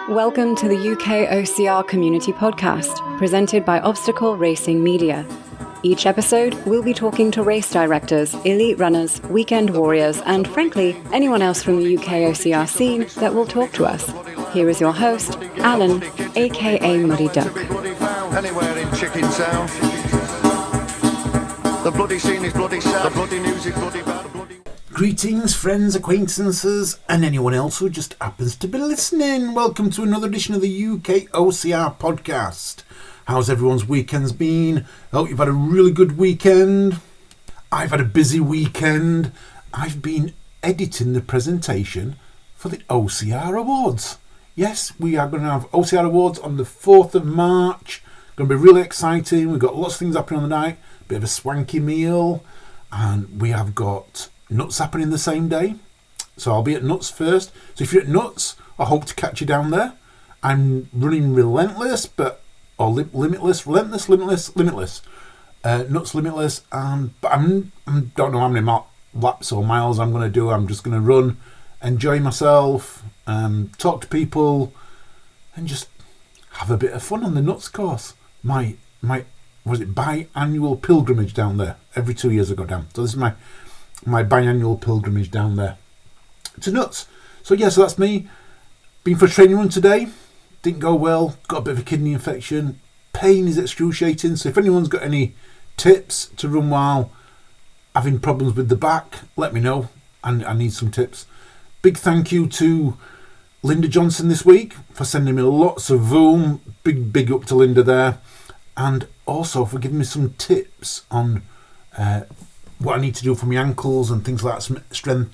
Welcome to the UKOCR Community Podcast, presented by Obstacle Racing Media. Each episode, we'll be talking to race directors, elite runners, weekend warriors, and frankly, anyone else from the UKOCR scene that will talk to us. Here is your host, Alan, aka Muddy Duck. Anywhere in Chicken Town. The bloody scene is bloody sad. The bloody news is bloody bad. Greetings, friends, acquaintances, and anyone else who just happens to be listening. Welcome to another edition of the UKOCR podcast. How's everyone's weekends been? I hope you've had a really good weekend. I've had a busy weekend. I've been editing the presentation for the OCR Awards. Yes, we are going to have OCR Awards on the 4th of March. Going to be really exciting. We've got lots of things happening on the night. Bit of a swanky meal. And we have got Nuts happening the same day. So I'll be at Nuts first. So if you're at Nuts, I hope to catch you down there. I'm running Limitless. Nuts Limitless, but I don't know how many laps or miles I'm going to do. I'm just going to run, enjoy myself, talk to people, and just have a bit of fun on the Nuts course. My biannual pilgrimage down there. Every 2 years I go down. So this is my biannual pilgrimage down there to Nuts. So that's me. Been for a training run today. Didn't go well. Got a bit of a kidney infection. Pain is excruciating. So if anyone's got any tips to run while having problems with the back, let me know. I need some tips. Big thank you to Linda Johnson this week for sending me lots of Voom. Big up to Linda there. And also for giving me some tips on what I need to do for my ankles and things like that, some strength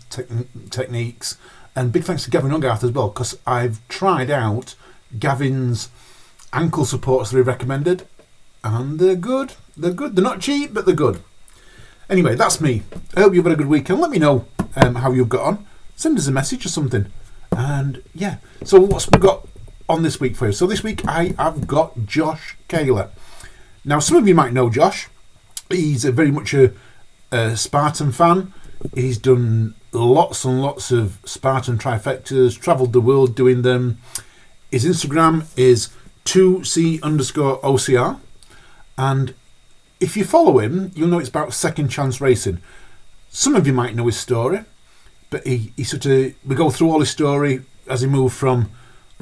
techniques. And big thanks to Gavin Hogarth as well, because I've tried out Gavin's ankle supports that he recommended, and they're good. They're not cheap, but they're good. Anyway, that's me. I hope you've had a good weekend. Let me know how you've got on. Send us a message or something. And so what's we got on this week for you? So this week I've got Josh Koehler. Now, some of you might know Josh. He's very much a Spartan fan. He's done lots and lots of Spartan trifectas, travelled the world doing them. His Instagram is 2C_OCR. And if you follow him, you'll know it's about second chance racing. Some of you might know his story, but we go through all his story as he moved from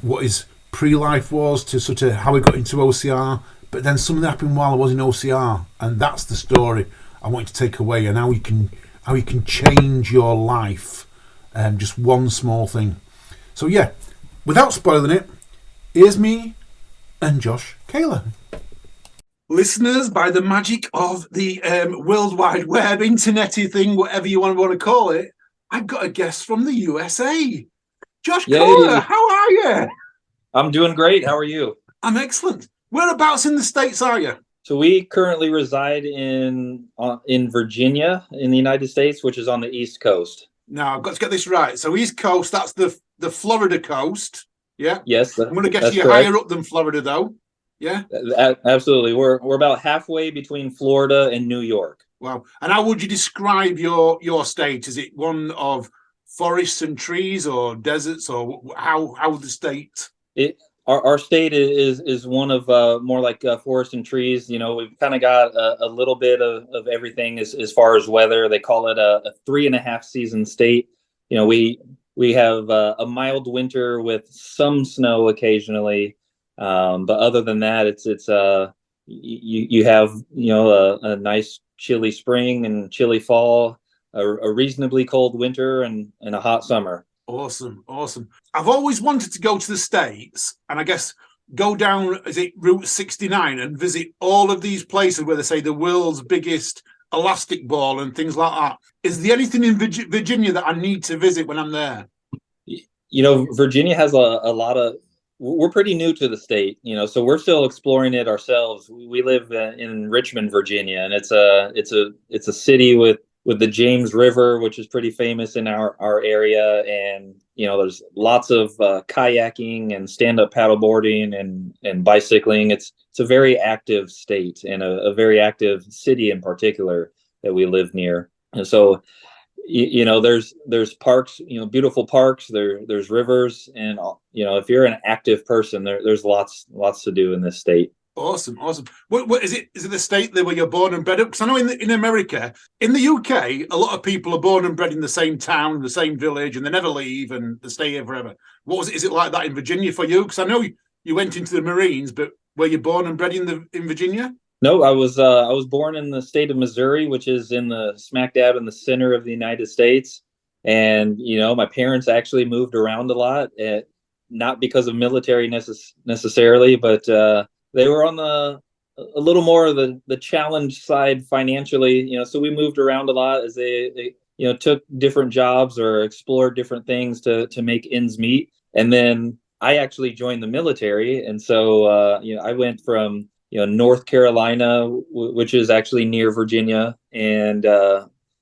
what his pre-life was to sort of how he got into OCR. But then something happened while I was in OCR, and that's the story I want you to take away, and how you can change your life. Just one small thing. So without spoiling it, here's me and Josh Koehler. Listeners, by the magic of the World Wide Web, internety thing, whatever you want to call it, I've got a guest from the USA. Josh Koehler, how are you? I'm doing great. How are you? I'm excellent. Whereabouts in the States are you? So we currently reside in Virginia in the United States, which is on the East Coast. Now, I've got to get this right. So East Coast, that's the Florida coast. Yeah? Yes. I'm going to guess you're higher up than Florida, though. Yeah? Absolutely. We're about halfway between Florida and New York. Wow. And how would you describe your state? Is it one of forests and trees or deserts, or how the state? Our state is one of more like forest and trees. You know, we've kind of got a little bit of everything as far as weather. They call it a 3.5 season state. You know, we have a mild winter with some snow occasionally, but other than that, it's you have a nice chilly spring and chilly fall, a reasonably cold winter, and a hot summer. Awesome. I've always wanted to go to the States, and I guess go down, Route 69, and visit all of these places where they say the world's biggest elastic ball and things like that. Is there anything in Virginia that I need to visit when I'm there? You know, Virginia has a lot of. We're pretty new to the state, so we're still exploring it ourselves. We live in Richmond, Virginia, and it's a city with the James River, which is pretty famous in our area. And, there's lots of kayaking and stand-up paddleboarding and bicycling. It's a very active state, and a very active city in particular that we live near. And so there's parks, beautiful parks, there's rivers, and if you're an active person, there's lots to do in this state. Awesome. What is it? Is it the state where you're born and bred up? Because I know in America, in the UK, a lot of people are born and bred in the same town, the same village, and they never leave and they stay here forever. What was it? Is it like that in Virginia for you? Because I know you went into the Marines, but were you born and bred in Virginia? No, I was born in the state of Missouri, which is in the smack dab in the center of the United States. And my parents actually moved around a lot, not because of military necessarily, but they were on a little more of the challenge side financially, so we moved around a lot as they took different jobs or explored different things to make ends meet. And then I actually joined the military. And so, I went from, North Carolina, which is actually near Virginia, and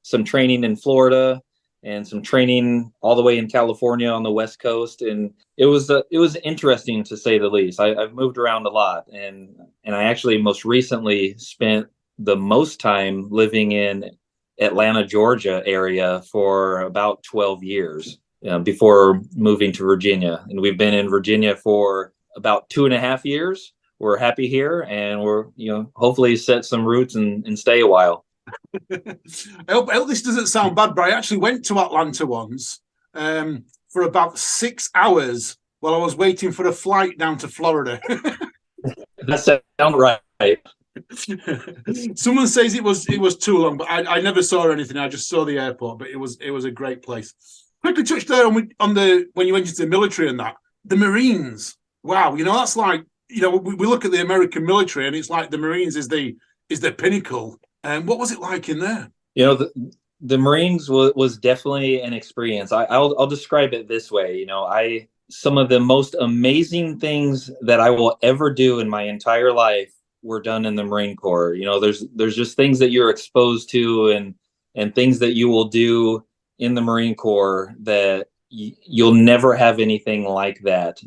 some training in Florida, and some training all the way in California on the West Coast. And it was interesting, to say the least. I've moved around a lot, and I actually most recently spent the most time living in Atlanta, Georgia area for about 12 years before moving to Virginia. And we've been in Virginia for about 2.5 years. We're happy here, and we're, hopefully set some roots and stay a while. I hope this doesn't sound bad, but I actually went to Atlanta once for about 6 hours while I was waiting for a flight down to Florida. That sounds right. Someone says it was too long, but I never saw anything. I just saw the airport, but it was a great place. Quickly touch there on the when you went into the military and that. The Marines. Wow, that's like, we look at the American military and it's like the Marines is the pinnacle. And what was it like in there? The Marines was definitely an experience. I'll describe it this way. Some of the most amazing things that I will ever do in my entire life were done in the Marine Corps. There's just things that you're exposed to and things that you will do in the Marine Corps that you'll never have anything like that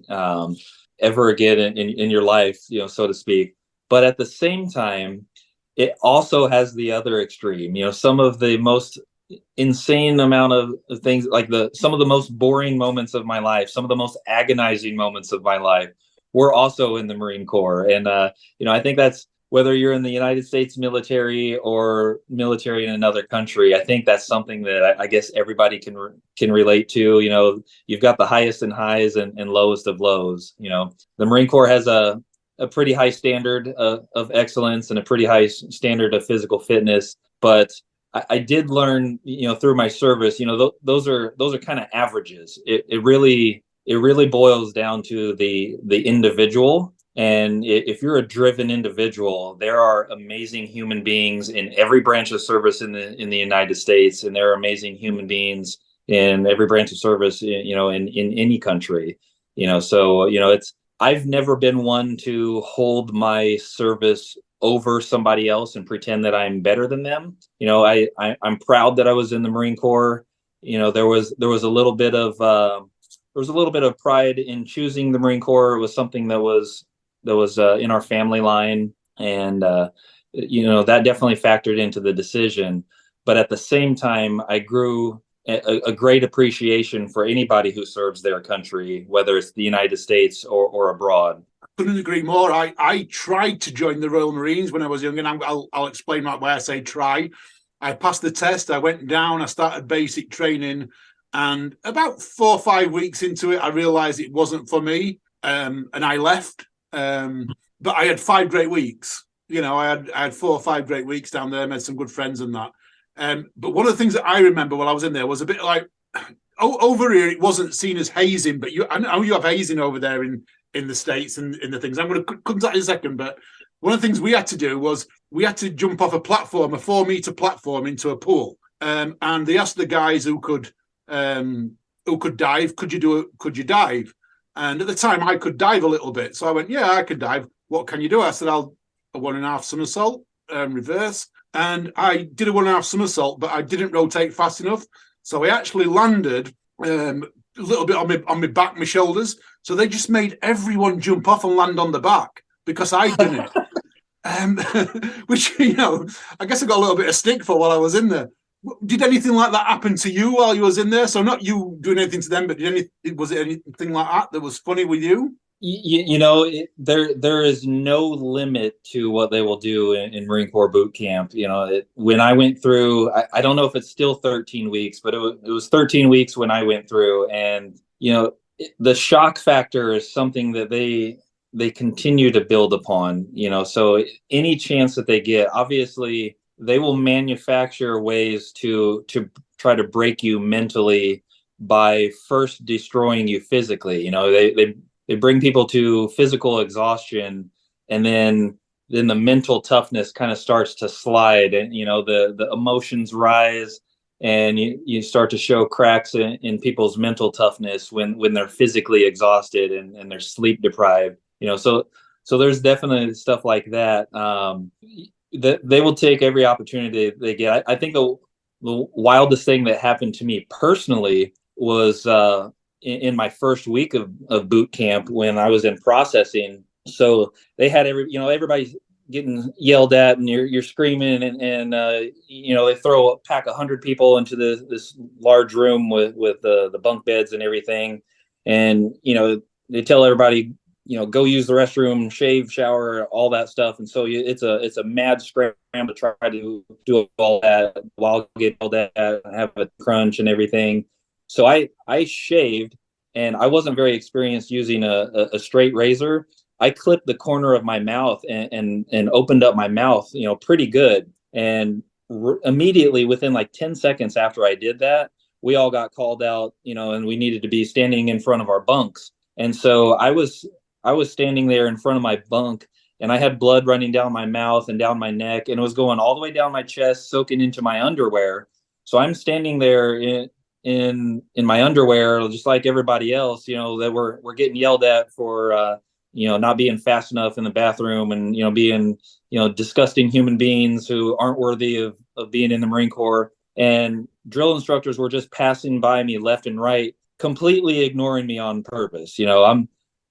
ever again in your life, so to speak. But at the same time, it also has the other extreme. Some of the most insane amount of things, like some of the most boring moments of my life, some of the most agonizing moments of my life were also in the Marine Corps. And, I think that's, whether you're in the United States military or military in another country, I think that's something that I guess everybody can relate to. You've got the highest and highs and lowest of lows. The Marine Corps has a pretty high standard of excellence and a pretty high standard of physical fitness. But I did learn, through my service, those are kind of averages. It really boils down to the individual. And if you're a driven individual, there are amazing human beings in every branch of service in the United States, and there are amazing human beings in every branch of service, in any country. So I've never been one to hold my service over somebody else and pretend that I'm better than them. I'm proud that I was in the Marine Corps. There was a little bit of pride in choosing the Marine Corps. It was something that was in our family line, and that definitely factored into the decision. But at the same time, I grew a great appreciation for anybody who serves their country, whether it's the United States or abroad. Couldn't agree more. I tried to join the Royal Marines when I was young, and I'll explain why I say try. I passed the test. I went down. I started basic training, and about 4 or 5 weeks into it, I realized it wasn't for me, and I left. But I had 5 great weeks. I had 4 or 5 great weeks down there, made some good friends and that. But one of the things that I remember while I was in there was a bit like, over here, it wasn't seen as hazing, but I know you have hazing over there in the States and in the things. I'm going to come to that in a second. But one of the things we had to do was we had to jump off a 4-meter platform into a pool. And they asked the guys who could dive, could you dive? And at the time, I could dive a little bit. So I went, yeah, I could dive. What can you do? I said, I'll a 1.5 somersault, reverse. And I did a 1.5 somersault, but I didn't rotate fast enough. So I actually landed a little bit on my back, my shoulders. So they just made everyone jump off and land on the back because I'd done it. Which, I guess I got a little bit of stick for while I was in there. Did anything like that happen to you while you was in there? So not you doing anything to them, but was it anything like that was funny with you? There is no limit to what they will do in Marine Corps boot camp. When I went through, I don't know if it's still 13 weeks, but it was 13 weeks when I went through, and the shock factor is something that they continue to build upon. So any chance that they get, obviously, they will manufacture ways to try to break you mentally by first destroying you physically. They bring people to physical exhaustion, and then the mental toughness kind of starts to slide, and the emotions rise, and you start to show cracks in people's mental toughness when they're physically exhausted and they're sleep deprived. So there's definitely stuff like that. That they will take every opportunity they get. I think the wildest thing that happened to me personally was in my first week of boot camp when I was in processing. So they had everybody's getting yelled at, and you're screaming, and they throw a pack 100 people into this large room with the bunk beds and everything, and they tell everybody go use the restroom, shave, shower, all that stuff. And so it's a mad scram to try to do all that while getting all that and have a crunch and everything. So I shaved, and I wasn't very experienced using a straight razor. I clipped the corner of my mouth and opened up my mouth, pretty good. And immediately within like 10 seconds after I did that, we all got called out, and we needed to be standing in front of our bunks. And so I was standing there in front of my bunk, and I had blood running down my mouth and down my neck, and it was going all the way down my chest, soaking into my underwear. So I'm standing there in my underwear, just like everybody else, that we're getting yelled at for, not being fast enough in the bathroom, and, being, disgusting human beings who aren't worthy of being in the Marine Corps. And drill instructors were just passing by me left and right, completely ignoring me on purpose.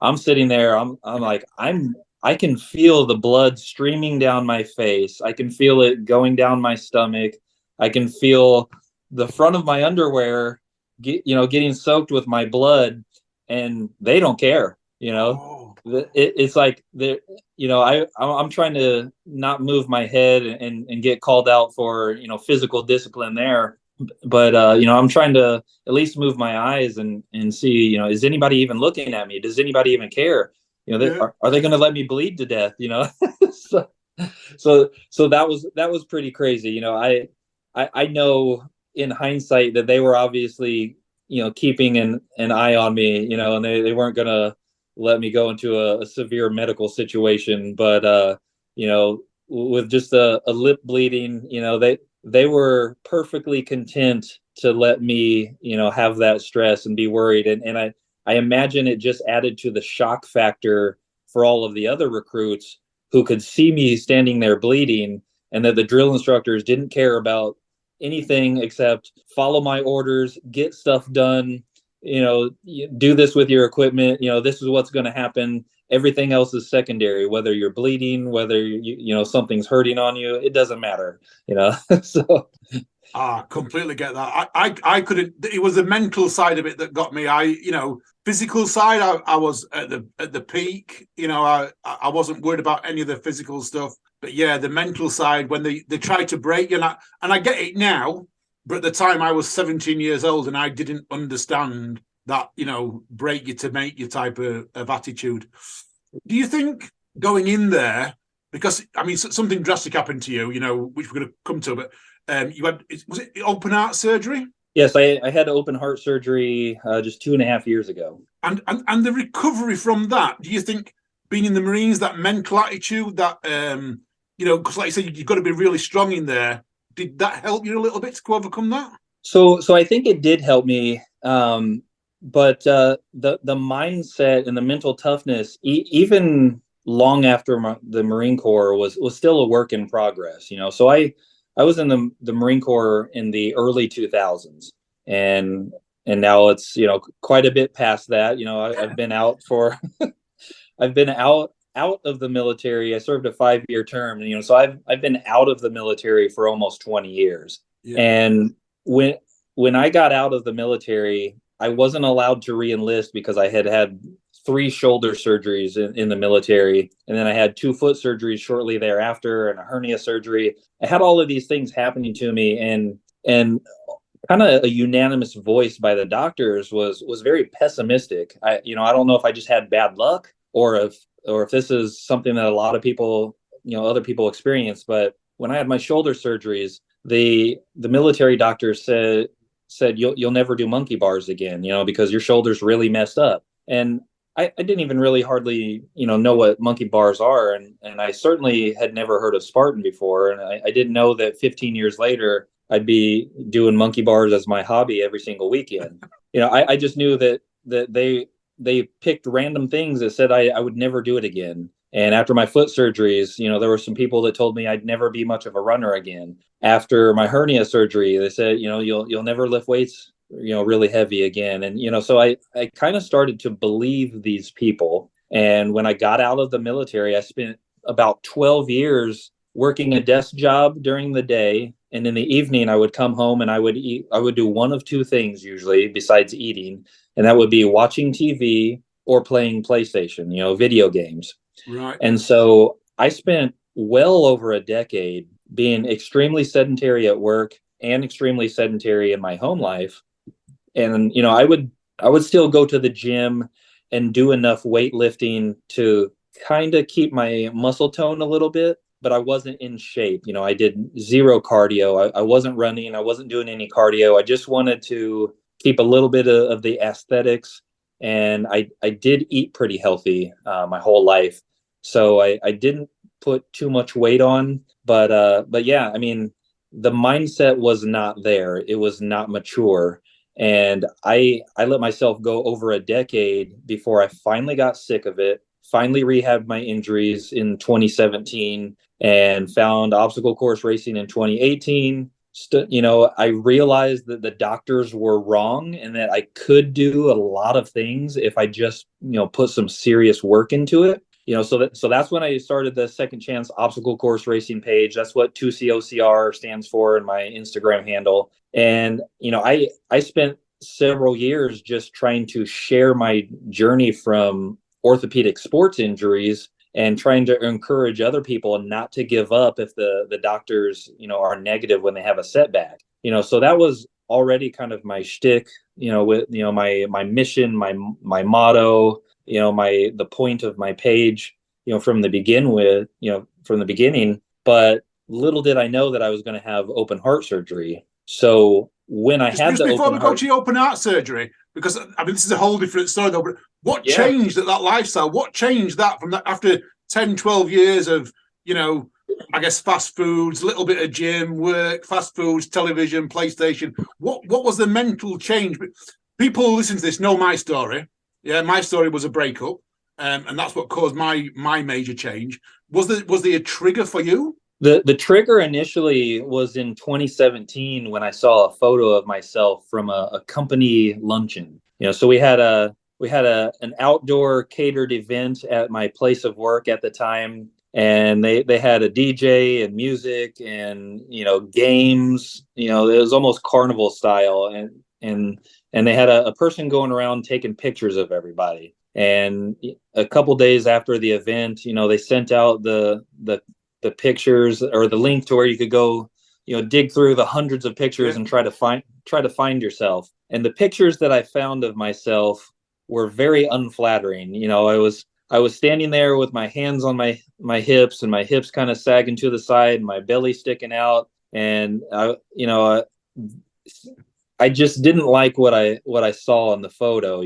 I'm sitting there. I'm like, I can feel the blood streaming down my face. I can feel it going down my stomach. I can feel the front of my underwear, getting soaked with my blood, and they don't care. It's like I'm trying to not move my head and get called out for physical discipline there. But I'm trying to at least move my eyes and see, is anybody even looking at me? Does anybody even care? Are they going to let me bleed to death? So that was pretty crazy. I know in hindsight that they were obviously keeping an eye on me, and they weren't going to let me go into a severe medical situation. But with just a lip bleeding, they were perfectly content to let me, have that stress and be worried. And I imagine it just added to the shock factor for all of the other recruits who could see me standing there bleeding, and that the drill instructors didn't care about anything except follow my orders, get stuff done, do this with your equipment, this is what's going to happen. Everything else is secondary, whether you're bleeding, whether something's hurting on you, it doesn't matter, so. I completely get that. I couldn't. It was the mental side of it that got me. Physical side, I was at the peak. I wasn't worried about any of the physical stuff. But yeah, the mental side, when they try to break you, and I get it now. But at the time, I was 17 years old, and I didn't understand that break you to make you type of attitude. Do you think going in there, because something drastic happened to you, which we're going to come to, but was it open heart surgery? Yes, I had open heart surgery just 2.5 years ago. And the recovery from that, do you think being in the Marines, that mental attitude, that because like you said, you've got to be really strong in there. Did that help you a little bit to overcome that? So I think it did help me. But the mindset and the mental toughness, even long after the Marine Corps, was still a work in progress. So I was in the Marine Corps in the early 2000s, and now it's quite a bit past that. I've been out for I've been out of the military. I served a 5-year term, so I've been out of the military for almost 20 years. Yeah. And when I got out of the military, I wasn't allowed to re-enlist because I had 3 shoulder surgeries in the military, and then I had 2 foot surgeries shortly thereafter, and a hernia surgery. I had all of these things happening to me, and kind of a unanimous voice by the doctors was very pessimistic. I don't know if I just had bad luck, or if this is something that a lot of people, other people experience. But when I had my shoulder surgeries, the military doctors said you'll never do monkey bars again, because your shoulder's really messed up. And I didn't even really hardly, know what monkey bars are. And I certainly had never heard of Spartan before. And I didn't know that 15 years later, I'd be doing monkey bars as my hobby every single weekend. I just knew that they picked random things that said I would never do it again. And after my foot surgeries, there were some people that told me I'd never be much of a runner again. After my hernia surgery, they said, you'll never lift weights, really heavy again. And, so I kind of started to believe these people. And when I got out of the military, I spent about 12 years working a desk job during the day. And in the evening, I would come home and I would do one of 2 things usually besides eating. And that would be watching TV or playing PlayStation, video games. Right. And so I spent well over a decade being extremely sedentary at work and extremely sedentary in my home life. And, I would still go to the gym and do enough weightlifting to kind of keep my muscle tone a little bit, but I wasn't in shape. I did 0 cardio. I wasn't running. I wasn't doing any cardio. I just wanted to keep a little bit of the aesthetics. And I did eat pretty healthy my whole life. So I didn't put too much weight on, but yeah, I mean, the mindset was not there. It was not mature. And I let myself go over a decade before I finally got sick of it, finally rehabbed my injuries in 2017 and found obstacle course racing in 2018. I realized that the doctors were wrong and that I could do a lot of things if I just, put some serious work into it. So that's when I started the Second Chance Obstacle Course Racing page. That's what 2COCR stands for in my Instagram handle. And, I spent several years just trying to share my journey from orthopedic sports injuries and trying to encourage other people not to give up if the doctors, are negative when they have a setback. So that was already kind of my shtick, with, my mission, my motto, the point of my page, from the beginning. But little did I know that I was going to have open heart surgery. So when I had just the before open we go heart, to your open heart surgery, because I mean, this is a whole different story though, but what changed that lifestyle? What changed that from that after 10, 12 years of, I guess fast foods, a little bit of gym work, fast foods, television, PlayStation. What was the mental change? People who listen to this know my story. Yeah, my story was a breakup, and that's what caused my major change. Was there a trigger for you? The trigger initially was in 2017 when I saw a photo of myself from a company luncheon. So we had an outdoor catered event at my place of work at the time, and they had a DJ and music and games. It was almost carnival style, and they had a person going around taking pictures of everybody. And a couple days after the event, they sent out the pictures or the link to where you could go, dig through the hundreds of pictures and try to find yourself. And the pictures that I found of myself were very unflattering. I was standing there with my hands on my hips and my hips kind of sagging to the side, and my belly sticking out, and I just didn't like what I saw in the photo.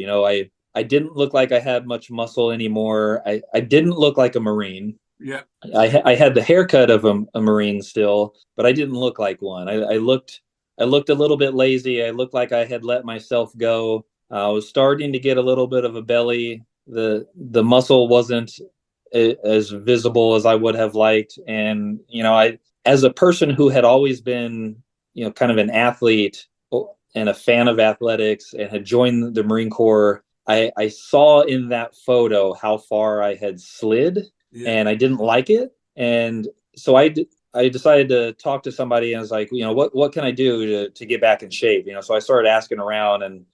I didn't look like I had much muscle anymore. I didn't look like a Marine. Yeah. I had the haircut of a Marine still, but I didn't look like one. I looked a little bit lazy. I looked like I had let myself go. I was starting to get a little bit of a belly. The muscle wasn't as visible as I would have liked. And, as a person who had always been, kind of an athlete and a fan of athletics and had joined the Marine Corps, I saw in that photo how far I had slid. Yeah. And I didn't like it. And so I I decided to talk to somebody, and I was like, what can I do to get back in shape? So I started asking around, and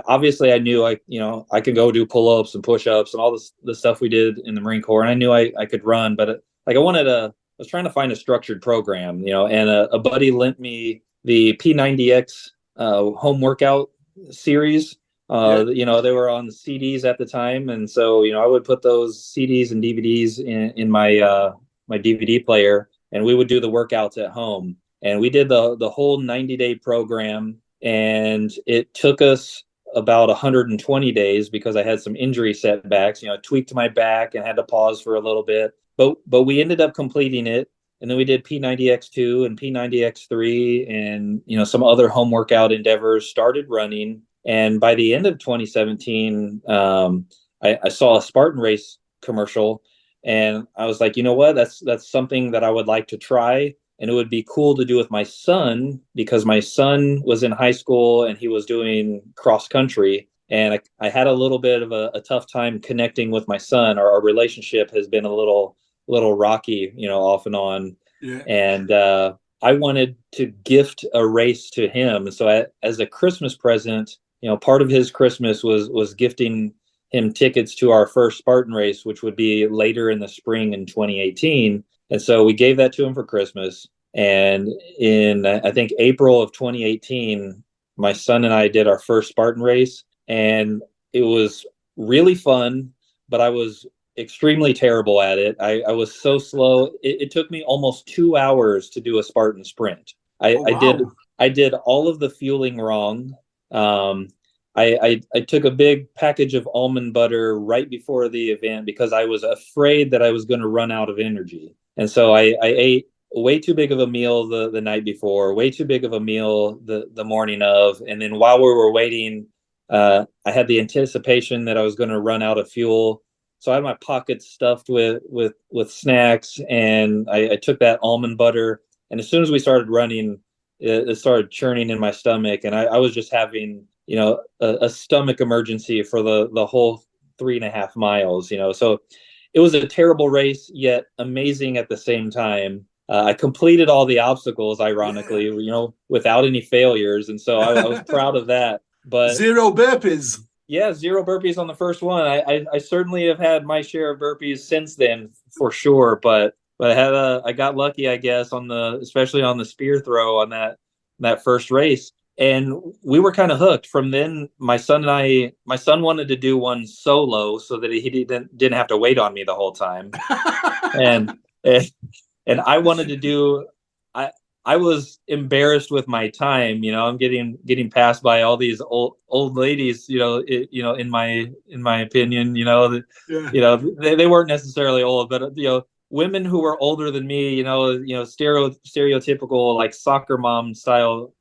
obviously I knew I could go do pull-ups and push-ups and all the stuff we did in the Marine Corps, and I knew I could run, but like I was trying to find a structured program, and a buddy lent me the P90X home workout series. They were on CDs at the time, and so I would put those CDs and DVDs in my DVD player, and we would do the workouts at home. And we did the whole 90-day program, and it took us about 120 days because I had some injury setbacks. I tweaked my back and had to pause for a little bit, but we ended up completing it. And then we did P90X2 and P90X3 and some other home workout endeavors, started running. And by the end of 2017, I saw a Spartan Race commercial, and I was like, you know what, that's something that I would like to try. And it would be cool to do with my son, because my son was in high school and he was doing cross country. And I had a little bit of a tough time connecting with my son. Our relationship has been a little rocky, off and on. Yeah. And I wanted to gift a race to him. So as a Christmas present, part of his Christmas was gifting him tickets to our first Spartan race, which would be later in the spring in 2018. And so we gave that to him for Christmas. And in, I think, April of 2018, my son and I did our first Spartan race, and it was really fun, but I was extremely terrible at it. I was so slow. It took me almost 2 hours to do a Spartan sprint. I did all of the fueling wrong. I took a big package of almond butter right before the event because I was afraid that I was going to run out of energy. And so I ate way too big of a meal the night before, way too big of a meal the morning of. And then while we were waiting, I had the anticipation that I was going to run out of fuel. So I had my pockets stuffed with snacks, and I took that almond butter. And as soon as we started running, it started churning in my stomach. And I was just having, a stomach emergency for the whole 3.5 miles, So it was a terrible race, yet amazing at the same time. I completed all the obstacles, ironically, without any failures. And so I was proud of that. But 0 burpees. Yeah, 0 burpees on the first one. I certainly have had my share of burpees since then, for sure. But I got lucky, I guess, especially on the spear throw on that first race. And we were kind of hooked from then. My son wanted to do one solo so that he didn't have to wait on me the whole time. and I wanted to do, I was embarrassed with my time. I'm getting passed by all these old ladies, in my opinion, they weren't necessarily old, but, women who were older than me, stereotypical, like soccer mom style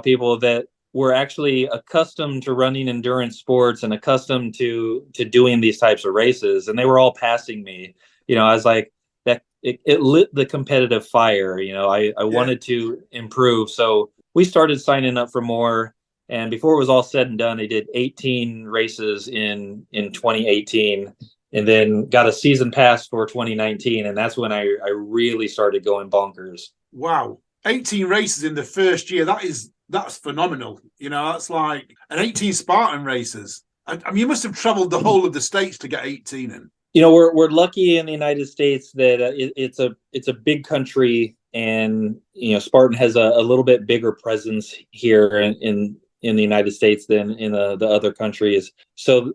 people that were actually accustomed to running endurance sports and accustomed to doing these types of races. And they were all passing me. I was like, that it lit the competitive fire. I wanted to improve. So we started signing up for more. And before it was all said and done, I did 18 races in 2018, and then got a season pass for 2019. And that's when I really started going bonkers. Wow. 18 races in the first year. That's phenomenal. That's like an 18 Spartan races. I mean, you must have traveled the whole of the States to get 18 in. We're lucky in the United States that it's a big country, and Spartan has a little bit bigger presence here in the United States than in the other countries. So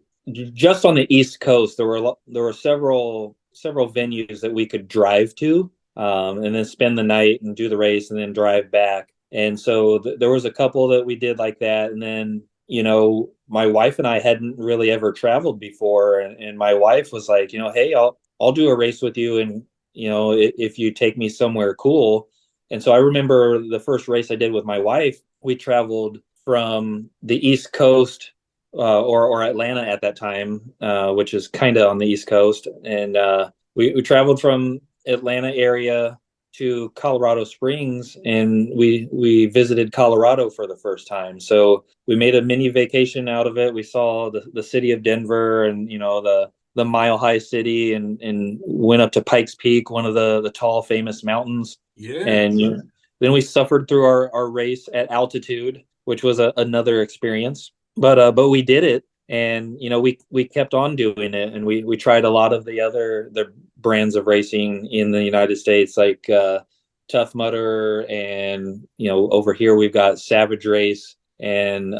just on the East Coast, there were several venues that we could drive to, and then spend the night and do the race and then drive back. And so there was a couple that we did like that. And then, my wife and I hadn't really ever traveled before. And my wife was like, hey, I'll do a race with you. And, if you take me somewhere cool. And so I remember the first race I did with my wife, we traveled from the East Coast, or Atlanta at that time, which is kind of on the East Coast. And we traveled from Atlanta area to Colorado Springs, and we visited Colorado for the first time. So we made a mini vacation out of it. We saw the city of Denver and the the Mile High City and went up to Pikes Peak, one of the tall famous mountains. Yeah. And then we suffered through our race at altitude, which was another experience. But we did it, and we kept on doing it, and we tried a lot of the brands of racing in the United States, like Tough Mudder, and over here we've got Savage Race and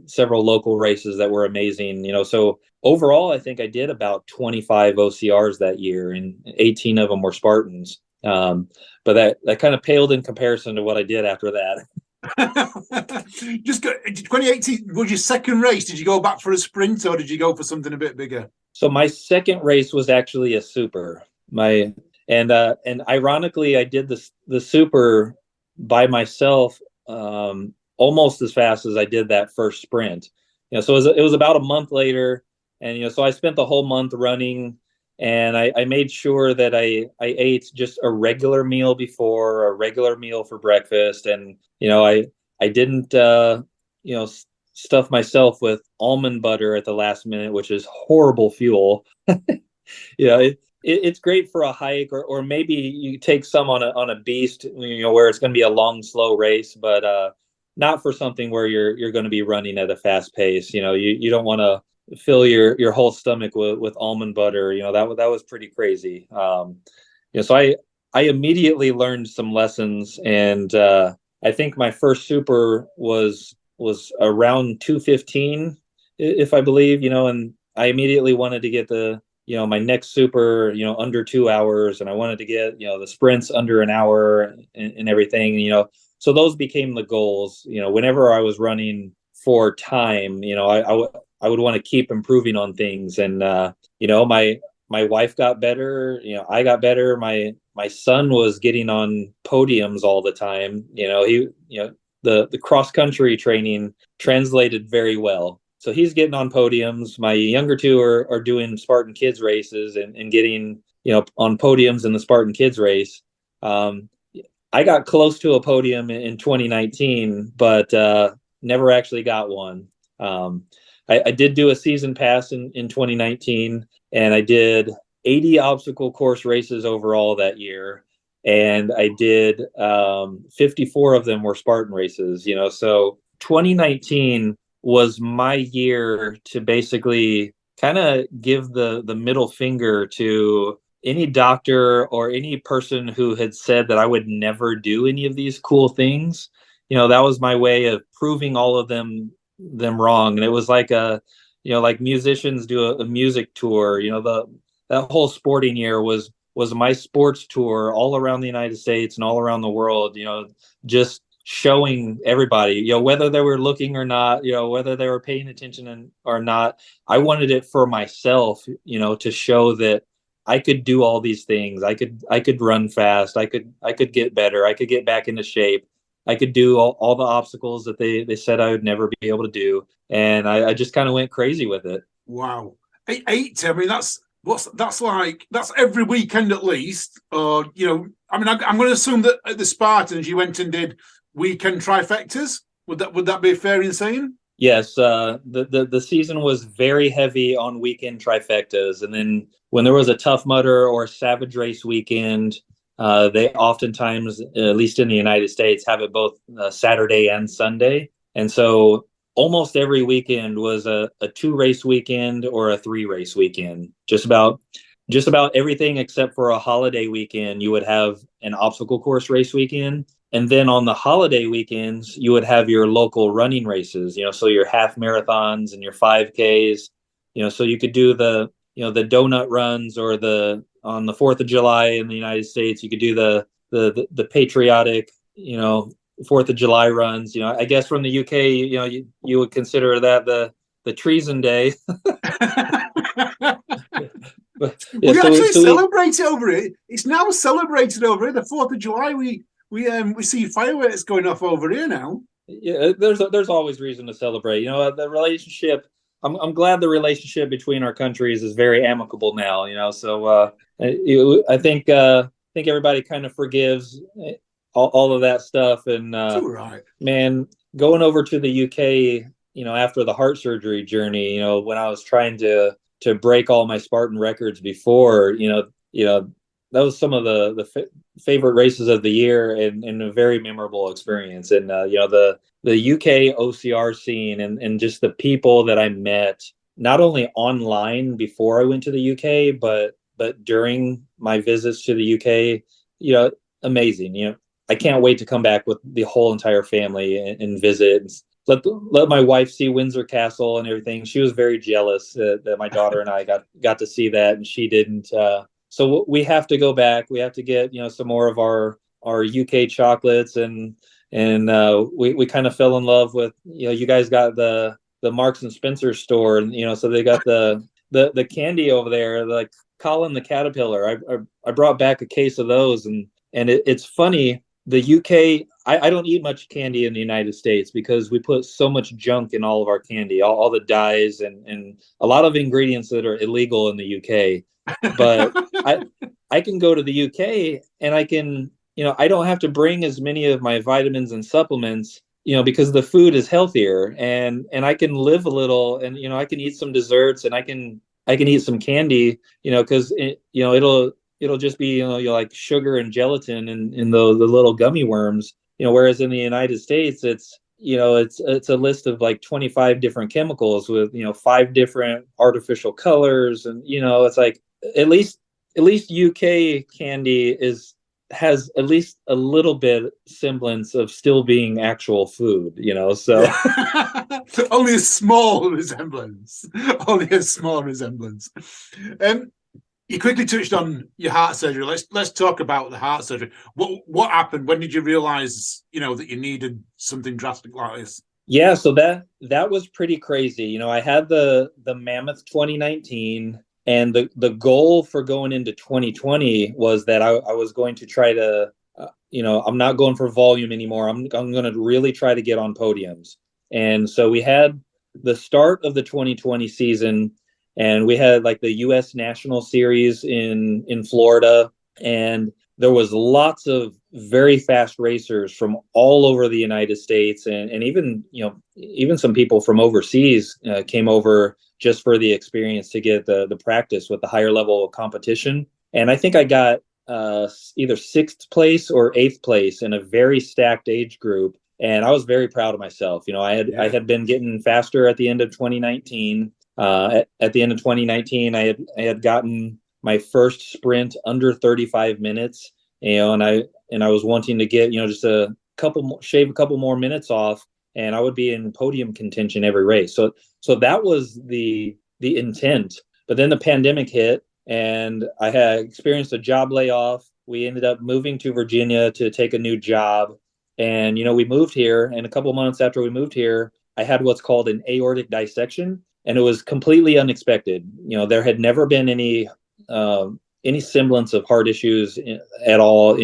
several local races that were amazing. So overall, I think I did about 25 OCRs that year, and 18 of them were Spartans. But that kind of paled in comparison to what I did after that. Just 2018 was your second race. Did you go back for a sprint, or did you go for something a bit bigger? So my second race was actually a super. And ironically, I did the super by myself, almost as fast as I did that first sprint. So it was about a month later, and so I spent the whole month running, and I made sure that I ate just a regular meal before, a regular meal for breakfast, and I didn't stuff myself with almond butter at the last minute, which is horrible fuel. It's great for a hike, or maybe you take some on a beast, where it's going to be a long, slow race, but not for something where you're going to be running at a fast pace. You don't want to fill your whole stomach with almond butter. That was pretty crazy. So I immediately learned some lessons, and I think my first super was around 2:15, if I believe, and I immediately wanted to get my next super, under 2 hours, and I wanted to get, the sprints under an hour and everything, so those became the goals. Whenever I was running for time, I would want to keep improving on things. And, my wife got better, I got better. My son was getting on podiums all the time. The cross country training translated very well. So he's getting on podiums. My younger two are doing Spartan Kids races and getting, on podiums in the Spartan Kids race. I got close to a podium in 2019, but never actually got one. I did do a season pass in 2019, and I did 80 obstacle course races overall that year. And I did 54 of them were Spartan races, so 2019 was my year to basically kind of give the middle finger to any doctor or any person who had said that I would never do any of these cool things. That was my way of proving all of them wrong. And it was like like musicians do a music tour, that whole sporting year was my sports tour all around the United States and all around the world, just showing everybody, whether they were looking or not, whether they were paying attention or not. I wanted it for myself, to show that I could do all these things. I could run fast. I could get better. I could get back into shape. I could do all the obstacles that they said I would never be able to do. And I just kind of went crazy with it. Wow. 80. I mean, that's every weekend at least. Or, I'm going to assume that at the Spartans you went and did weekend trifectas. Would that be fair in saying? Yes, the season was very heavy on weekend trifectas, and then when there was a Tough Mudder or Savage Race weekend, they oftentimes, at least in the United States, have it both Saturday and Sunday, and so almost every weekend was a 2-race weekend or a 3-race weekend. Just about everything except for a holiday weekend, you would have an obstacle course race weekend. And then on the holiday weekends, you would have your local running races, so your half marathons and your 5Ks, so you could do the donut runs, or on the 4th of July in the United States, you could do the patriotic, 4th of July runs. I guess from the UK, you would consider that the treason day. But, yeah, we actually celebrate it over it. It's now celebrated over here. The 4th of July, we see fireworks going off over here now. Yeah, there's always reason to celebrate. The relationship. I'm glad the relationship between our countries is very amicable now. So I think everybody kind of forgives all of that stuff. And right. Man, going over to the UK, after the heart surgery journey, when I was trying to to break all my Spartan records before, that was some of the favorite races of the year, and a very memorable experience. And the UK OCR scene, and just the people that I met, not only online before I went to the UK, but during my visits to the UK, amazing. I can't wait to come back with the whole entire family and visit. And let my wife see Windsor Castle and everything. She was very jealous that my daughter and I got to see that, and she didn't. So we have to go back. We have to get some more of our UK chocolates, and we kind of fell in love with you guys got the Marks and Spencer store, and so they got the candy over there, like Colin the Caterpillar. I brought back a case of those, and it's funny. The UK, I don't eat much candy in the United States because we put so much junk in all of our candy, all the dyes and a lot of ingredients that are illegal in the UK. But I can go to the UK and I can, I don't have to bring as many of my vitamins and supplements, because the food is healthier, and I can live a little, and I can eat some desserts, and I can eat some candy, because it'll just be like sugar and gelatin and the little gummy worms, whereas in the United States it's it's a list of like 25 different chemicals with 5 different artificial colors, and it's like at least UK candy has at least a little bit semblance of still being actual food, so only a small resemblance. You quickly touched on your heart surgery. Let's talk about the heart surgery. What happened? When did you realize, that you needed something drastic like this? Yeah, so that was pretty crazy. I had the Mammoth 2019, and the goal for going into 2020 was that I was going to try to, I'm not going for volume anymore. I'm going to really try to get on podiums. And so we had the start of the 2020 season, and we had like the U.S. National Series in Florida, and there was lots of very fast racers from all over the United States, and even some people from overseas came over just for the experience to get the practice with the higher level of competition. And I think I got either 6th place or 8th place in a very stacked age group, and I was very proud of myself. I had been getting faster at the end of 2019. At the end of 2019, I had gotten my first sprint under 35 minutes, and I was wanting to get, just shave a couple more minutes off, and I would be in podium contention every race. So that was the intent. But then the pandemic hit, and I had experienced a job layoff. We ended up moving to Virginia to take a new job, and we moved here. And a couple months after we moved here, I had what's called an aortic dissection. And it was completely unexpected. There had never been any semblance of heart issues at all,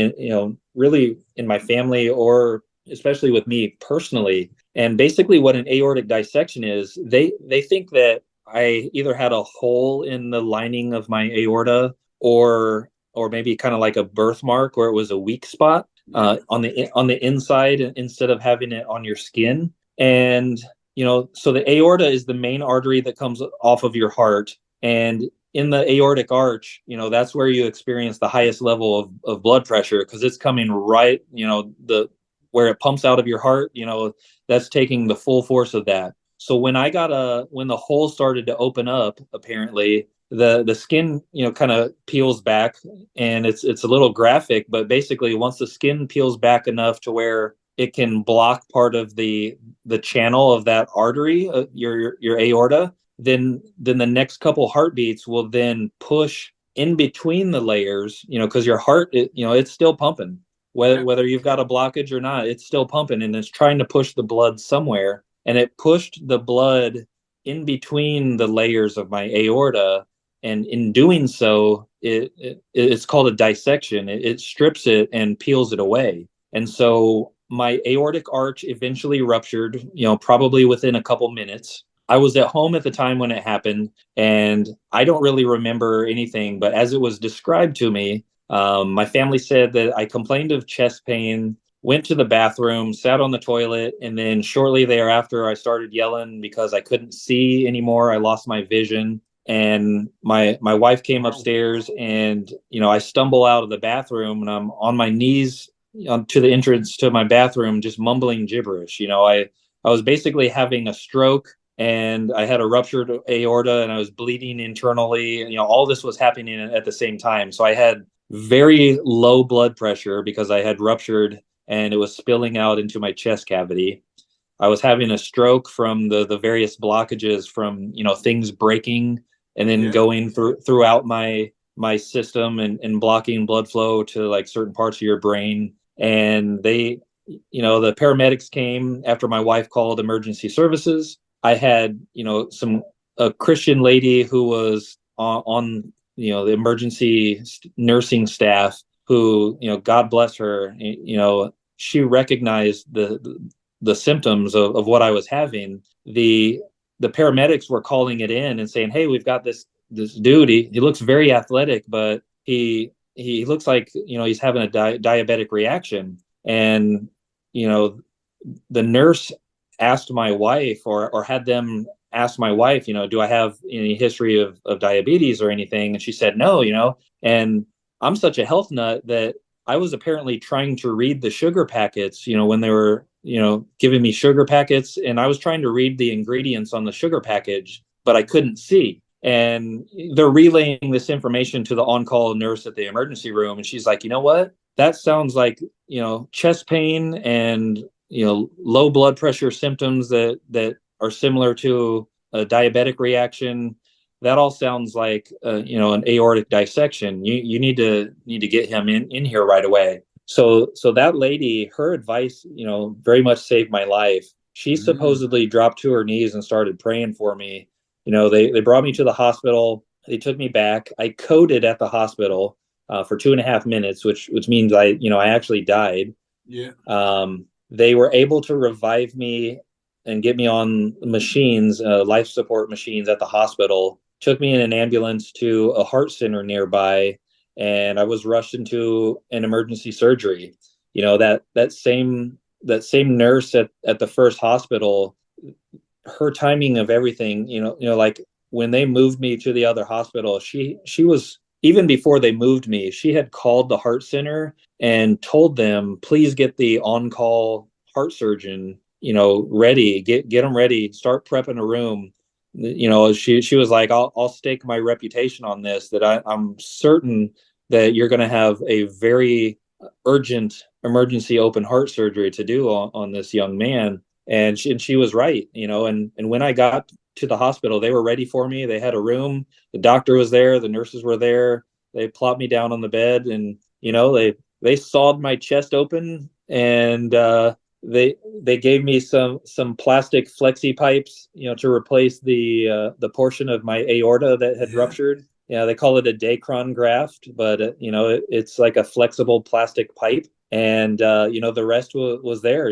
really in my family, or especially with me personally. And basically what an aortic dissection is, they think that I either had a hole in the lining of my aorta, or maybe kind of like a birthmark, where it was a weak spot on the inside instead of having it on your skin. And so the aorta is the main artery that comes off of your heart. And in the aortic arch, that's where you experience the highest level of blood pressure, because it's coming right, where it pumps out of your heart, that's taking the full force of that. So when the hole started to open up, apparently the skin, kind of peels back, and it's a little graphic, but basically once the skin peels back enough to where it can block part of the channel of that artery, your aorta, then the next couple heartbeats will then push in between the layers, because your heart, it's still pumping, whether you've got a blockage or not, it's still pumping, and it's trying to push the blood somewhere. And it pushed the blood in between the layers of my aorta, and in doing so, it's called a dissection. It strips it and peels it away. And so my aortic arch eventually ruptured, probably within a couple minutes. I was at home at the time when it happened, and I don't really remember anything, but as it was described to me, my family said that I complained of chest pain, went to the bathroom, sat on the toilet, and then shortly thereafter, I started yelling because I couldn't see anymore. I lost my vision. and my wife came upstairs, and I stumble out of the bathroom, and I'm on my knees to the entrance to my bathroom, just mumbling gibberish. I was basically having a stroke, and I had a ruptured aorta, and I was bleeding internally. All this was happening at the same time. So I had very low blood pressure because I had ruptured, and it was spilling out into my chest cavity. I was having a stroke from the various blockages from things breaking and then going throughout my system and blocking blood flow to like certain parts of your brain. And they, the paramedics came after my wife called emergency services. I had a Christian lady who was on the emergency nursing staff who, God bless her, she recognized the symptoms of what I was having. The paramedics were calling it in and saying, "Hey, we've got this dude. He looks very athletic, but he looks like he's having a diabetic reaction." And the nurse asked my wife, or had them ask my wife, "Do I have any history of diabetes or anything?" And she said no. And I'm such a health nut that I was apparently trying to read the sugar packets, when they were giving me sugar packets, and I was trying to read the ingredients on the sugar package, but I couldn't see. And they're relaying this information to the on-call nurse at the emergency room, and she's like, "You know what? That sounds like chest pain and low blood pressure symptoms that are similar to a diabetic reaction. That all sounds like an aortic dissection. You need to get him in here right away." So that lady, her advice, very much saved my life. She supposedly dropped to her knees and started praying for me. They brought me to the hospital. They took me back. I coded at the hospital for 2.5 minutes, which means I actually died. Yeah. They were able to revive me and get me on machines, life support machines at the hospital. Took me in an ambulance to a heart center nearby, and I was rushed into an emergency surgery. That same nurse at the first hospital, her timing of everything, like when they moved me to the other hospital, she was, even before they moved me, she had called the heart center and told them, "Please get the on-call heart surgeon, ready, get them ready, start prepping a room." She was like, I'll stake my reputation on this, that I'm certain that you're going to have a very urgent emergency open heart surgery to do on this young man. And she was right, and when I got to the hospital, they were ready for me. They had a room. The doctor was there. The nurses were there. They plopped me down on the bed, and, they sawed my chest open, and they gave me some plastic flexi pipes, to replace the portion of my aorta that had ruptured. They call it a Dacron graft, but it's like a flexible plastic pipe, and the rest was there.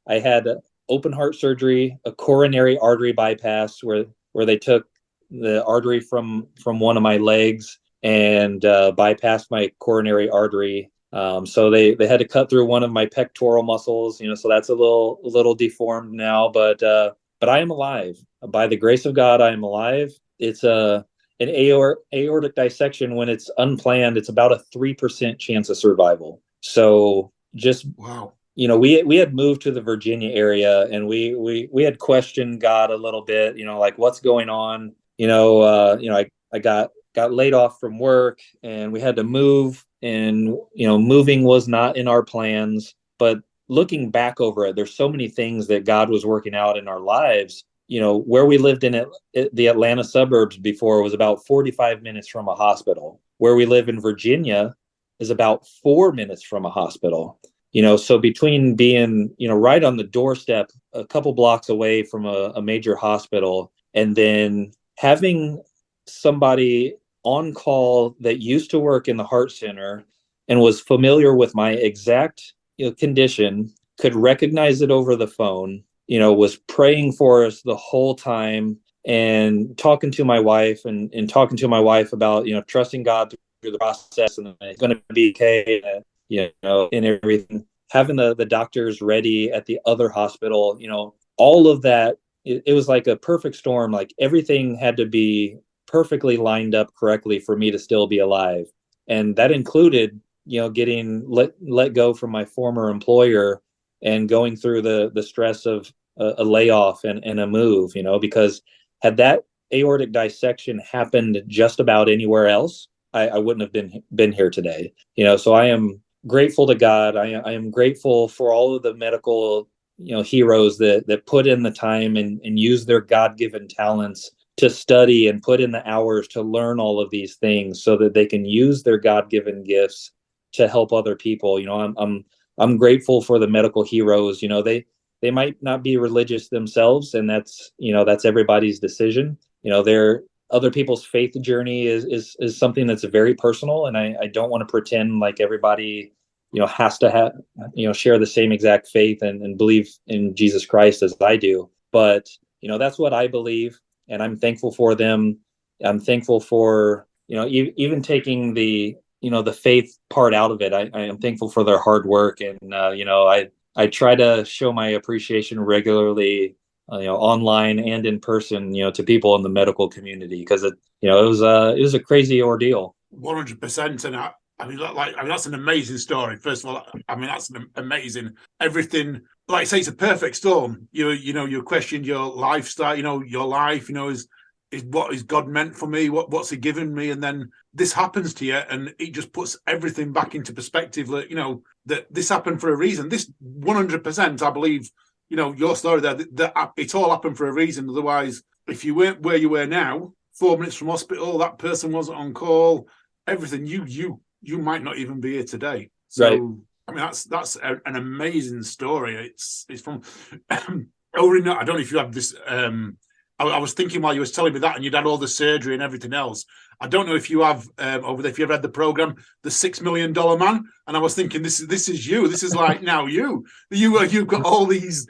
I had open heart surgery, a coronary artery bypass, where they took the artery from one of my legs and bypassed my coronary artery. So they had to cut through one of my pectoral muscles, so that's a little deformed now, but I am alive. By the grace of God, I am alive. It's an aortic dissection. When it's unplanned, it's about a 3% chance of survival. So just, wow. We had moved to the Virginia area, and we had questioned God a little bit, like, what's going on? I got laid off from work, and we had to move, and moving was not in our plans. But looking back over it, there's so many things that God was working out in our lives. Where we lived in the Atlanta suburbs before was about 45 minutes from a hospital. Where we live in Virginia is about 4 minutes from a hospital. So between being, right on the doorstep, a couple blocks away from a major hospital, and then having somebody on call that used to work in the heart center and was familiar with my exact condition, could recognize it over the phone, was praying for us the whole time, and talking to my wife and talking to my wife about, trusting God through the process, and it's going to be okay, and everything. Having the doctors ready at the other hospital, all of that, it was like a perfect storm. Like, everything had to be perfectly lined up correctly for me to still be alive. And that included, getting let go from my former employer and going through the stress of a layoff and a move, because had that aortic dissection happened just about anywhere else, I wouldn't have been here today. So I am grateful to God. I am grateful for all of the medical, heroes that put in the time and use their God-given talents to study and put in the hours to learn all of these things so that they can use their God-given gifts to help other people. I'm grateful for the medical heroes. They might not be religious themselves, and that's everybody's decision. Their other people's faith journey is something that's very personal, and I don't want to pretend like everybody has to have share the same exact faith and believe in Jesus Christ as I do. But that's what I believe, and I'm thankful for them. I'm thankful for even taking the the faith part out of it. I am thankful for their hard work, and I try to show my appreciation regularly, online and in person, to people in the medical community, because it was a crazy ordeal. 100%. And I mean, that's an amazing story. First of all, I mean, that's amazing. Everything, like I say, it's a perfect storm. You questioned your lifestyle, your life, is what is God meant for me? What's He given me? And then this happens to you, and it just puts everything back into perspective. That this happened for a reason. This 100%, I believe, your story there, that it all happened for a reason. Otherwise, if you weren't where you were now, 4 minutes from hospital, that person wasn't on call, everything, you might not even be here today. So, right. I mean, that's an amazing story. It's from over in, I don't know if you have this. I was thinking while you was telling me that, and you'd had all the surgery and everything else. I don't know if you have over there, if you've read the program, The $6 Million Man, and I was thinking this is you. This is like now you've got all these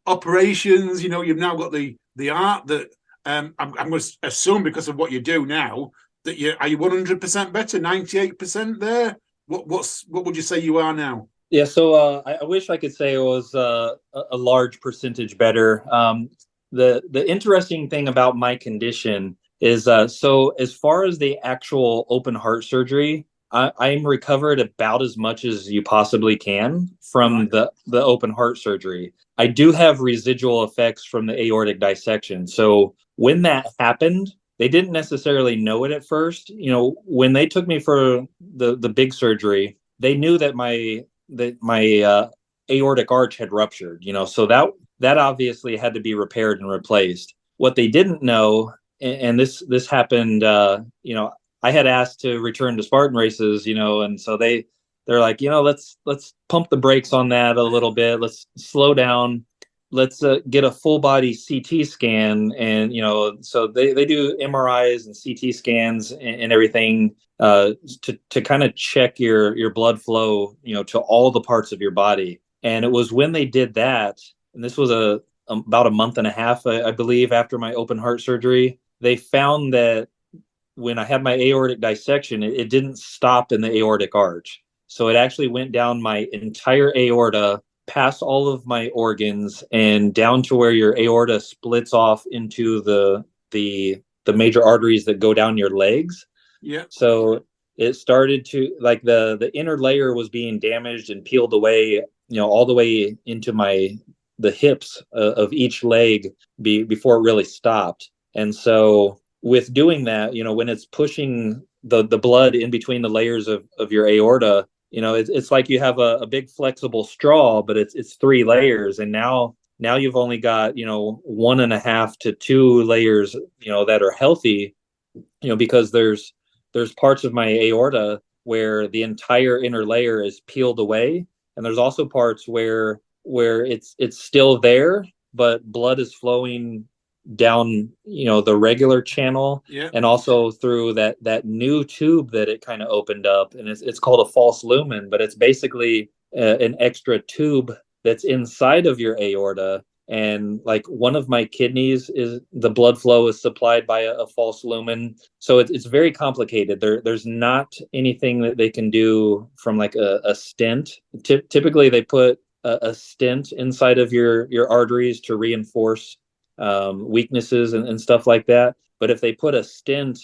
operations. You've now got the art that I'm going to assume because of what you do now that are you 100% better, 98% there? What would you say you are now? Yeah, so I wish I could say it was a large percentage better. The interesting thing about my condition is so as far as the actual open heart surgery, I'm recovered about as much as you possibly can from the open heart surgery. I do have residual effects from the aortic dissection. So when that happened, they didn't necessarily know it at first. When they took me for the big surgery, they knew that my aortic arch had ruptured. So that obviously had to be repaired and replaced. What they didn't know, and this happened, I had asked to return to Spartan races, and so they're like, let's pump the brakes on that a little bit. Let's slow down. Let's get a full body CT scan. And, so they do MRIs and CT scans and everything to kind of check your blood flow, to all the parts of your body. And it was when they did that, and this was about a month and a half, I believe, after my open heart surgery, they found that when I had my aortic dissection, it didn't stop in the aortic arch. So it actually went down my entire aorta, past all of my organs, and down to where your aorta splits off into the major arteries that go down your legs. Yeah. So it started to, like, the inner layer was being damaged and peeled away, all the way into the hips of each leg before it really stopped. And so with doing that, when it's pushing the blood in between the layers of your aorta, it's like you have a big flexible straw, but it's 3 layers. And now you've only got, 1.5 to 2 layers, that are healthy, because there's parts of my aorta where the entire inner layer is peeled away. And there's also parts where it's still there, but blood is flowing down, the regular channel, and also through that new tube that it kind of opened up, and it's called a false lumen, but it's basically an extra tube that's inside of your aorta. And like one of my kidneys, is the blood flow is supplied by a false lumen. So it's very complicated. There's not anything that they can do from like a stent. Typically they put a stent inside of your arteries to reinforce weaknesses and stuff like that. But if they put a stent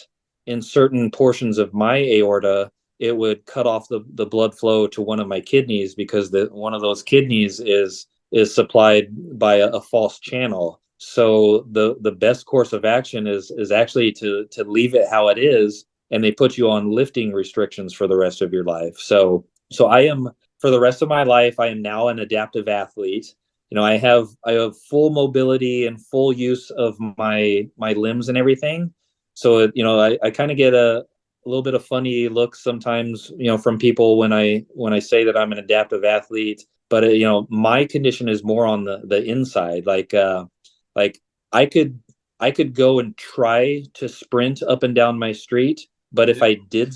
in certain portions of my aorta, it would cut off the blood flow to one of my kidneys, because one of those kidneys is supplied by a false channel. So the best course of action is actually to leave it how it is, and they put you on lifting restrictions for the rest of your life. So I am, for the rest of my life, I am now an adaptive athlete. I have full mobility and full use of my limbs and everything. So I kind of get a little bit of funny looks sometimes, from people when I say that I'm an adaptive athlete. But my condition is more on the inside. Like I could go and try to sprint up and down my street, but if I did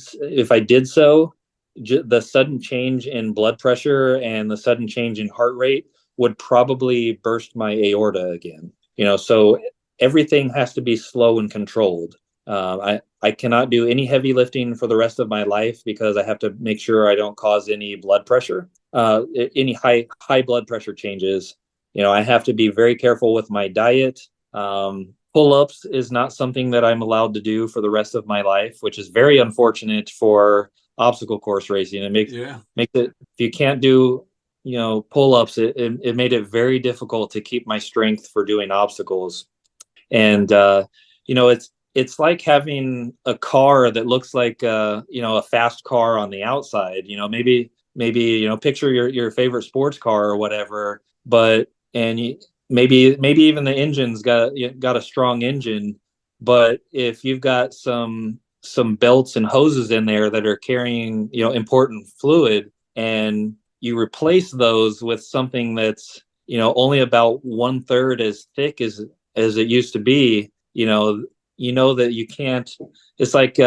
so, the sudden change in blood pressure and the sudden change in heart rate would probably burst my aorta again. So everything has to be slow and controlled. I cannot do any heavy lifting for the rest of my life, because I have to make sure I don't cause any blood pressure, any high blood pressure changes. I have to be very careful with my diet. Pull-ups is not something that I'm allowed to do for the rest of my life, which is very unfortunate for obstacle course racing. It makes it, if you can't do pull-ups, it made it very difficult to keep my strength for doing obstacles. And it's like having a car that looks like a fast car on the outside. Maybe picture your favorite sports car or whatever, but maybe even the engine's got a strong engine, but if you've got some belts and hoses in there that are carrying important fluid, and you replace those with something that's only about 1/3 as thick as it used to be, that you can't. It's like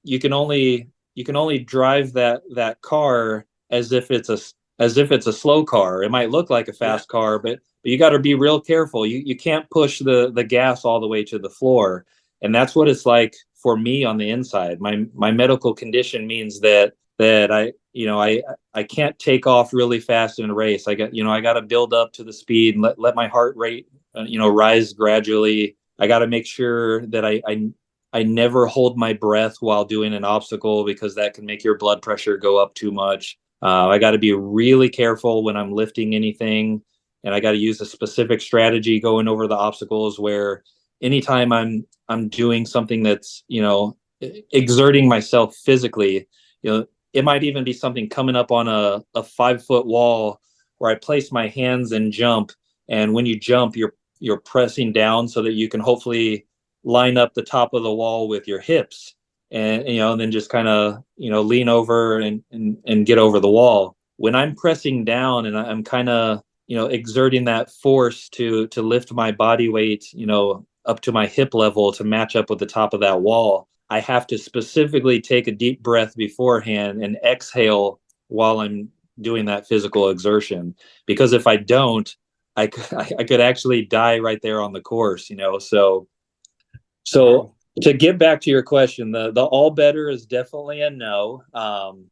you can only drive that car as if it's a slow car. It might look like a fast car, but you got to be real careful. You can't push the gas all the way to the floor, and that's what it's like for me on the inside. My medical condition means that I can't take off really fast in a race. I got to build up to the speed and let my heart rate rise gradually. I got to make sure that I never hold my breath while doing an obstacle, because that can make your blood pressure go up too much. I got to be really careful when I'm lifting anything, and I got to use a specific strategy going over the obstacles, where anytime I'm doing something that's exerting myself physically, it might even be something coming up on a 5-foot wall where I place my hands and jump, and when you jump, you're pressing down so that you can hopefully line up the top of the wall with your hips, and then just kind of lean over and get over the wall. When I'm pressing down and I'm kind of exerting that force to lift my body weight up to my hip level to match up with the top of that wall, I have to specifically take a deep breath beforehand and exhale while I'm doing that physical exertion, because if I don't, I could actually die right there on the course. So to get back to your question, the all better is definitely a no.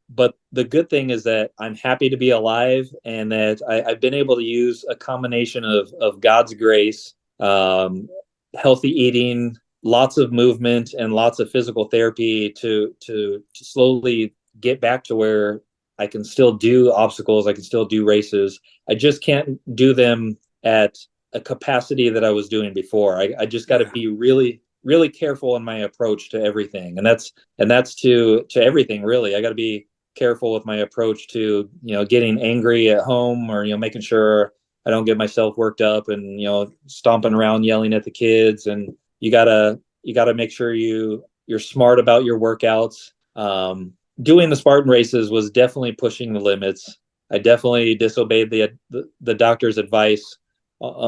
But the good thing is that I'm happy to be alive, and that I've been able to use a combination of God's grace, healthy eating, lots of movement, and lots of physical therapy to slowly get back to where I can still do obstacles. I can still do races. I just can't do them at a capacity that I was doing before. I just got to be really, really careful in my approach to everything. And that's to everything, really. I got to be careful with my approach to, getting angry at home, or, making sure I don't get myself worked up and, stomping around yelling at the kids. And you gotta make sure you're smart about your workouts. Doing the Spartan races was definitely pushing the limits. I definitely disobeyed the doctor's advice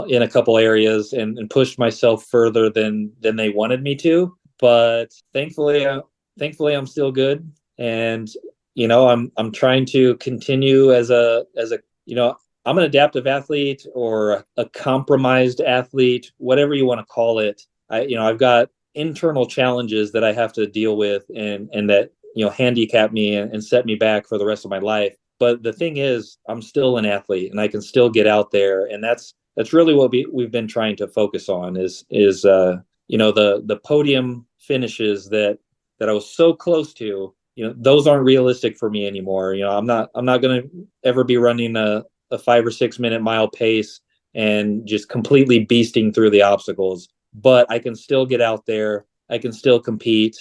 in a couple areas and pushed myself further than they wanted me to. But thankfully I'm still good, and I'm trying to continue as a I'm an adaptive athlete, or a compromised athlete, whatever you want to call it. I've got internal challenges that I have to deal with, and that handicap me and set me back for the rest of my life. But the thing is, I'm still an athlete, and I can still get out there, and that's really what we've been trying to focus on is the podium finishes that I was so close to, those aren't realistic for me anymore. I'm not going to ever be running a 5 or 6 minute mile pace and just completely beasting through the obstacles, but I can still get out there. I can still compete.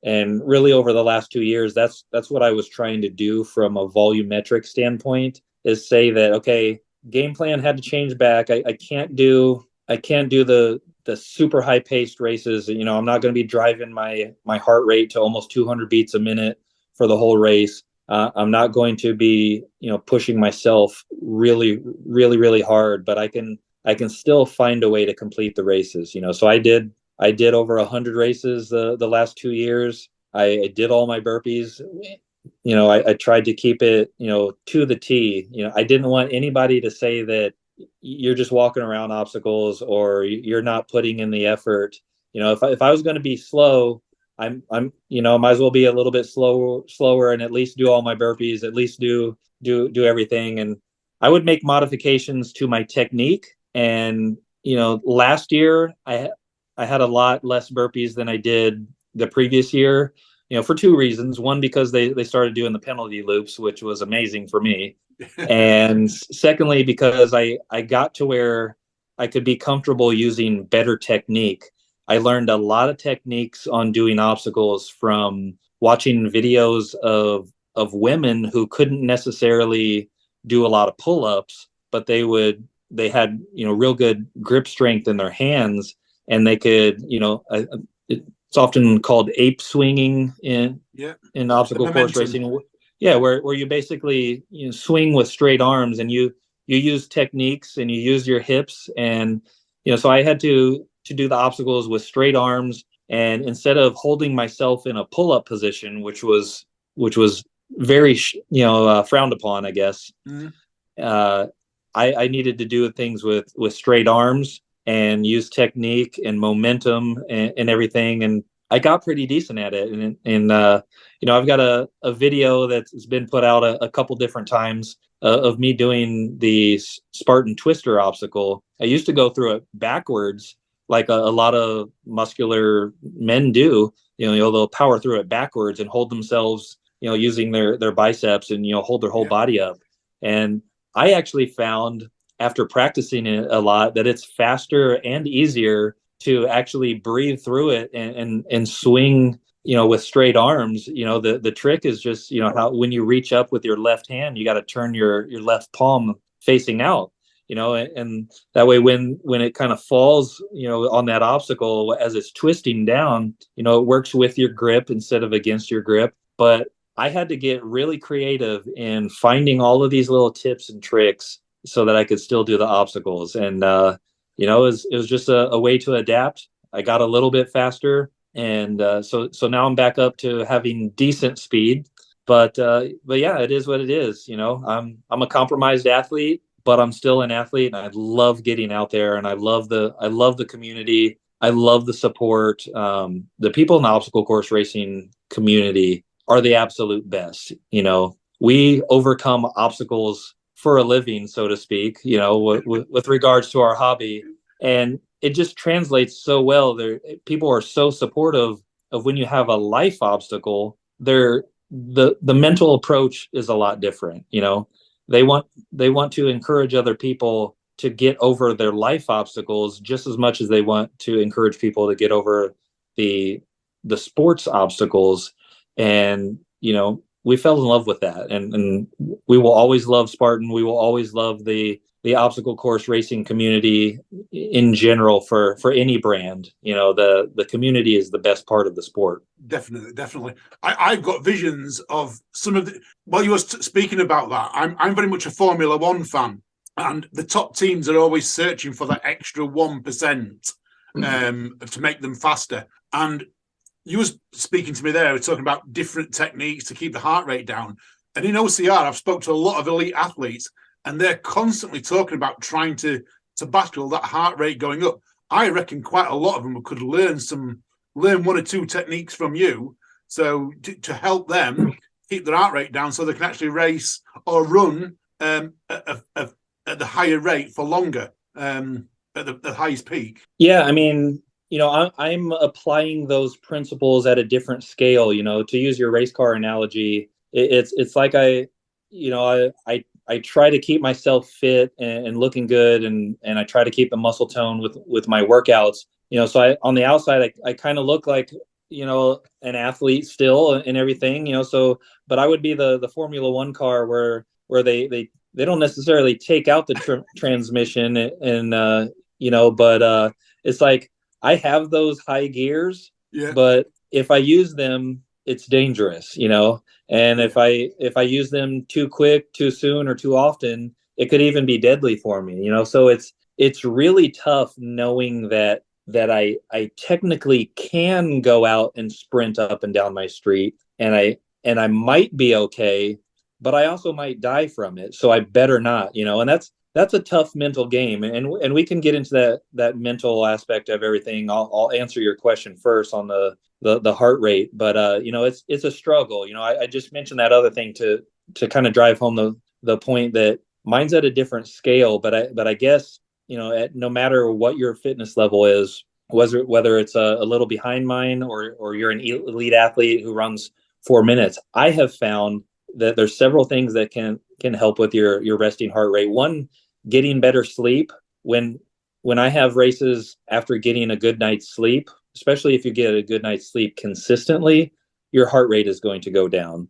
And really over the last 2 years, that's what I was trying to do from a volumetric standpoint, is say that, okay, game plan had to change back. I can't do the super high paced races. I'm not going to be driving my heart rate to almost 200 beats a minute for the whole race. I'm not going to be, pushing myself really, really, really hard, but I can still find a way to complete the races. So I did over 100 races the last 2 years. I did all my burpees. I tried to keep it, to the T. I didn't want anybody to say that you're just walking around obstacles or you're not putting in the effort. If I was going to be slow, I'm might as well be a little bit slower and at least do all my burpees, at least do everything. And I would make modifications to my technique. And, last year I had a lot less burpees than I did the previous year, for 2 reasons. One, because they started doing the penalty loops, which was amazing for me. And secondly, because I got to where I could be comfortable using better technique. I learned a lot of techniques on doing obstacles from watching videos of women who couldn't necessarily do a lot of pull-ups, but they had, real good grip strength in their hands, and they could, it's often called ape swinging in obstacle course racing. Yeah, where you basically swing with straight arms, and you use techniques and you use your hips, and so I had to do the obstacles with straight arms, and instead of holding myself in a pull-up position, which was very frowned upon, I guess. Mm-hmm. I needed to do things with straight arms and use technique and momentum and everything, and I got pretty decent at it. And I've got a video that's been put out a couple different times of me doing the Spartan Twister obstacle. I used to go through it backwards, like a lot of muscular men do. They'll power through it backwards and hold themselves, using their biceps and hold their whole body up. And I actually found, after practicing it a lot, that it's faster and easier to actually breathe through it and swing, with straight arms. The trick is just, how when you reach up with your left hand, you got to turn your left palm facing out, and that way when it kind of falls, on that obstacle as it's twisting down, it works with your grip instead of against your grip. But I had to get really creative in finding all of these little tips and tricks so that I could still do the obstacles. And, it was just a way to adapt. I got a little bit faster. And so now I'm back up to having decent speed. But yeah, it is what it is. I'm a compromised athlete, but I'm still an athlete, and I love getting out there, and I love the community. I love the support. The people in the obstacle course racing community are the absolute best. We overcome obstacles for a living, so to speak, with regards to our hobby. And it just translates so well. People are so supportive of when you have a life obstacle. The mental approach is a lot different. They want to encourage other people to get over their life obstacles just as much as they want to encourage people to get over the sports obstacles. And we fell in love with that, and we will always love Spartan. We will always love the obstacle course racing community in general for any brand. The community is the best part of the sport. Definitely. I've got visions of some of the, while you were speaking about that, I'm very much a Formula One fan, and the top teams are always searching for that extra 1% to make them faster. And you were speaking to me there, talking about different techniques to keep the heart rate down. And in OCR, I've spoken to a lot of elite athletes, and they're constantly talking about trying to battle that heart rate going up. I reckon quite a lot of them could learn 1 or 2 techniques from you, so to help them keep their heart rate down, so they can actually race or run at the higher rate for longer, at the highest peak. Yeah, I mean, I'm applying those principles at a different scale. To use your race car analogy, it's like I try to keep myself fit and looking good, and I try to keep the muscle tone with my workouts. So on the outside, I kind of look like an athlete still and everything. But I would be the Formula One car where they don't necessarily take out the transmission but it's like I have those high gears, Yeah. but if I use them, it's dangerous. And if I use them too quick, too soon, or too often, it could even be deadly for me. So it's really tough knowing that I technically can go out and sprint up and down my street, and I might be okay, but I also might die from it. So I better not. And that's a tough mental game, and we can get into that mental aspect of everything. I'll answer your question first on the heart rate, but it's a struggle. I just mentioned that other thing to kind of drive home the point that mine's at a different scale, but I guess no matter what your fitness level is, whether it's a little behind mine or you're an elite athlete who runs 4 minutes, I have found that there's several things that can help with your resting heart rate. One, getting better sleep. When I have races after getting a good night's sleep, especially if you get a good night's sleep consistently, your heart rate is going to go down.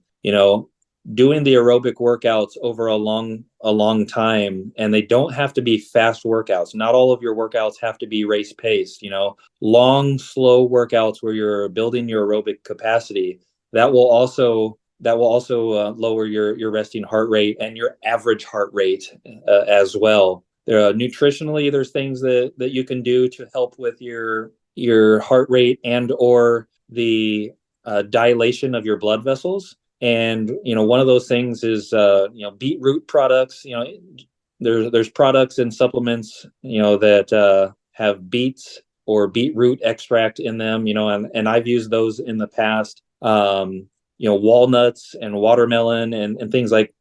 Doing the aerobic workouts over a long time, and they don't have to be fast workouts. Not all of your workouts have to be race paced. Long, slow workouts where you're building your aerobic capacity. That will also lower your resting heart rate and your average heart rate as well. Nutritionally, there's things that you can do to help with your heart rate and or the dilation of your blood vessels. And one of those things is beetroot products. There's products and supplements that have beets or beetroot extract in them. And I've used those in the past. Walnuts and watermelon and things like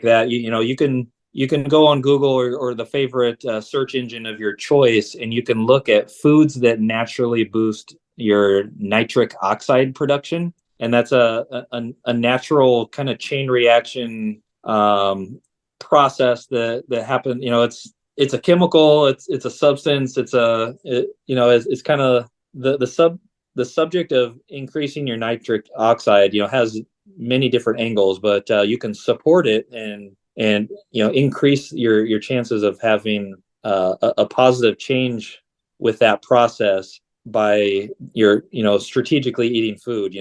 that. You can go on Google or the favorite search engine of your choice, and you can look at foods that naturally boost your nitric oxide production. And that's a natural kind of chain reaction process that happens. It's a chemical. It's a substance. It's kind of the subject of increasing your nitric oxide. Has many different angles, but you can support it and increase your chances of having a positive change with that process by your strategically eating food.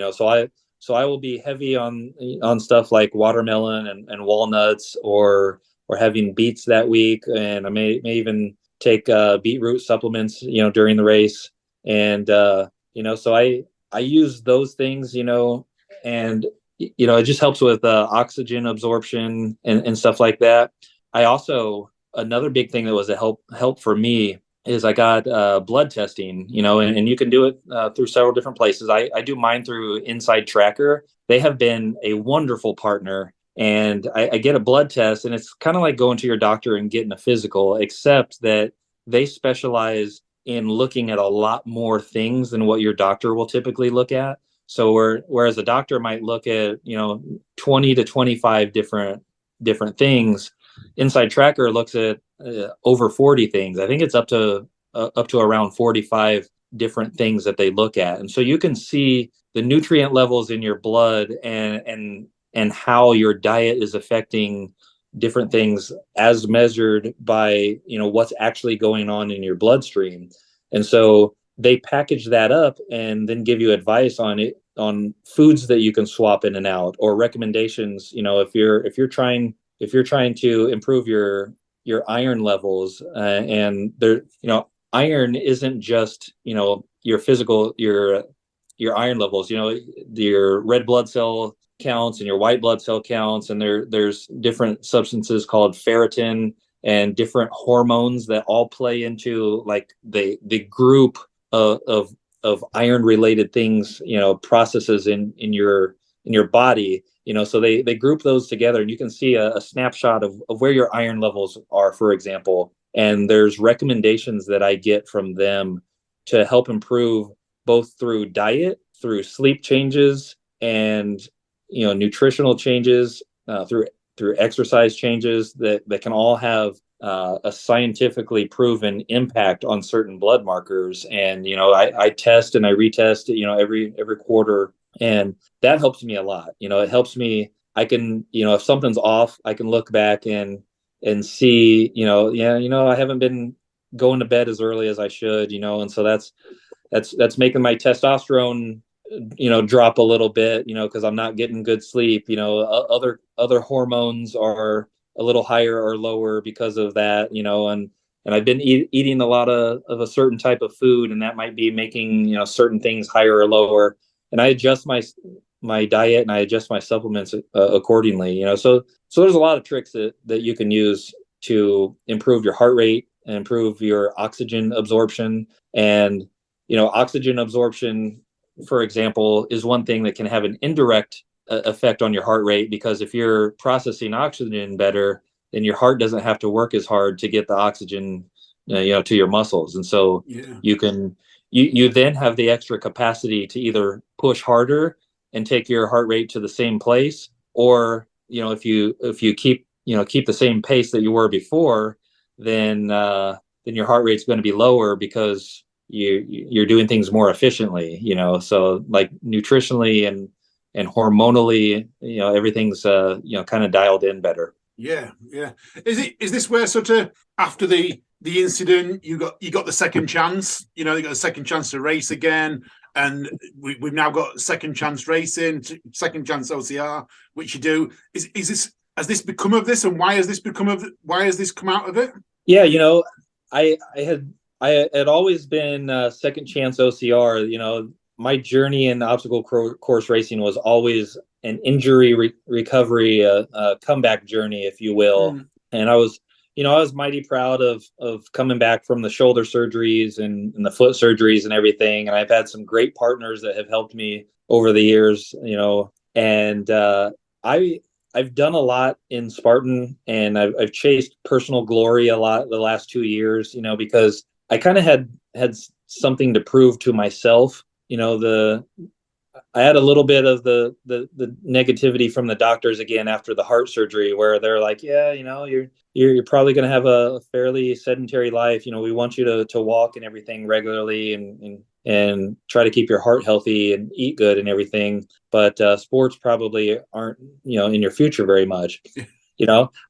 So I will be heavy on stuff like watermelon and walnuts or having beets that week, and I may even take beetroot supplements during the race. And so I use those things, and it just helps with oxygen absorption and stuff like that. I also, another big thing that was a help for me is I got blood testing, and you can do it through several different places. I do mine through Inside Tracker. They have been a wonderful partner, and I get a blood test, and it's kind of like going to your doctor and getting a physical, except that they specialize in looking at a lot more things than what your doctor will typically look at. So whereas a doctor might look at 20 to 25 different things, Inside Tracker looks at over 40 things. I think it's up to around 45 different things that they look at, and so you can see the nutrient levels in your blood and how your diet is affecting different things as measured by what's actually going on in your bloodstream. And so they package that up and then give you advice on foods that you can swap in and out, or recommendations. If you're trying to improve your iron levels, and there iron isn't just your physical your iron levels. Your red blood cell counts and your white blood cell counts, and there's different substances called ferritin and different hormones that all play into like the group of iron related things, processes in your body. So they group those together, and you can see a snapshot of where your iron levels are, for example. And there's recommendations that I get from them to help improve both through diet, through sleep changes, and nutritional changes, through exercise changes that can all have a scientifically proven impact on certain blood markers. And I test and I retest every quarter, and that helps me a lot. It helps me. I can, if something's off, I can look back and see, I haven't been going to bed as early as I should, and so that's making my testosterone drop a little bit, because I'm not getting good sleep. Other hormones are a little higher or lower because of that, and I've been eating a lot of a certain type of food, and that might be making certain things higher or lower, and I adjust my diet and I adjust my supplements accordingly. So there's a lot of tricks that you can use to improve your heart rate and improve your oxygen absorption. And oxygen absorption, for example, is one thing that can have an indirect effect on your heart rate, because if you're processing oxygen better, then your heart doesn't have to work as hard to get the oxygen to your muscles. And so you then have the extra capacity to either push harder and take your heart rate to the same place, or if you keep the same pace that you were before, then your heart rate's going to be lower because you're doing things more efficiently. So like nutritionally and hormonally, everything's kind of dialed in better. Yeah. Is this where sort of after the incident you got the second chance? You got a second chance to race again, and we've now got second chance racing, second chance OCR, which you do. Has this become of this, and why has this come out of it? Yeah, I had always been second chance OCR. My journey in obstacle course racing was always an injury recovery, comeback journey, if you will. And I was mighty proud of coming back from the shoulder surgeries and the foot surgeries and everything. And I've had some great partners that have helped me over the years, and I've done a lot in Spartan, and I've chased personal glory a lot the last 2 years, because I kind of had something to prove to myself. I had a little bit of the negativity from the doctors again after the heart surgery, where they're like, yeah, you're probably going to have a fairly sedentary life. We want you to walk and everything regularly and try to keep your heart healthy and eat good and everything. But sports probably aren't, in your future very much.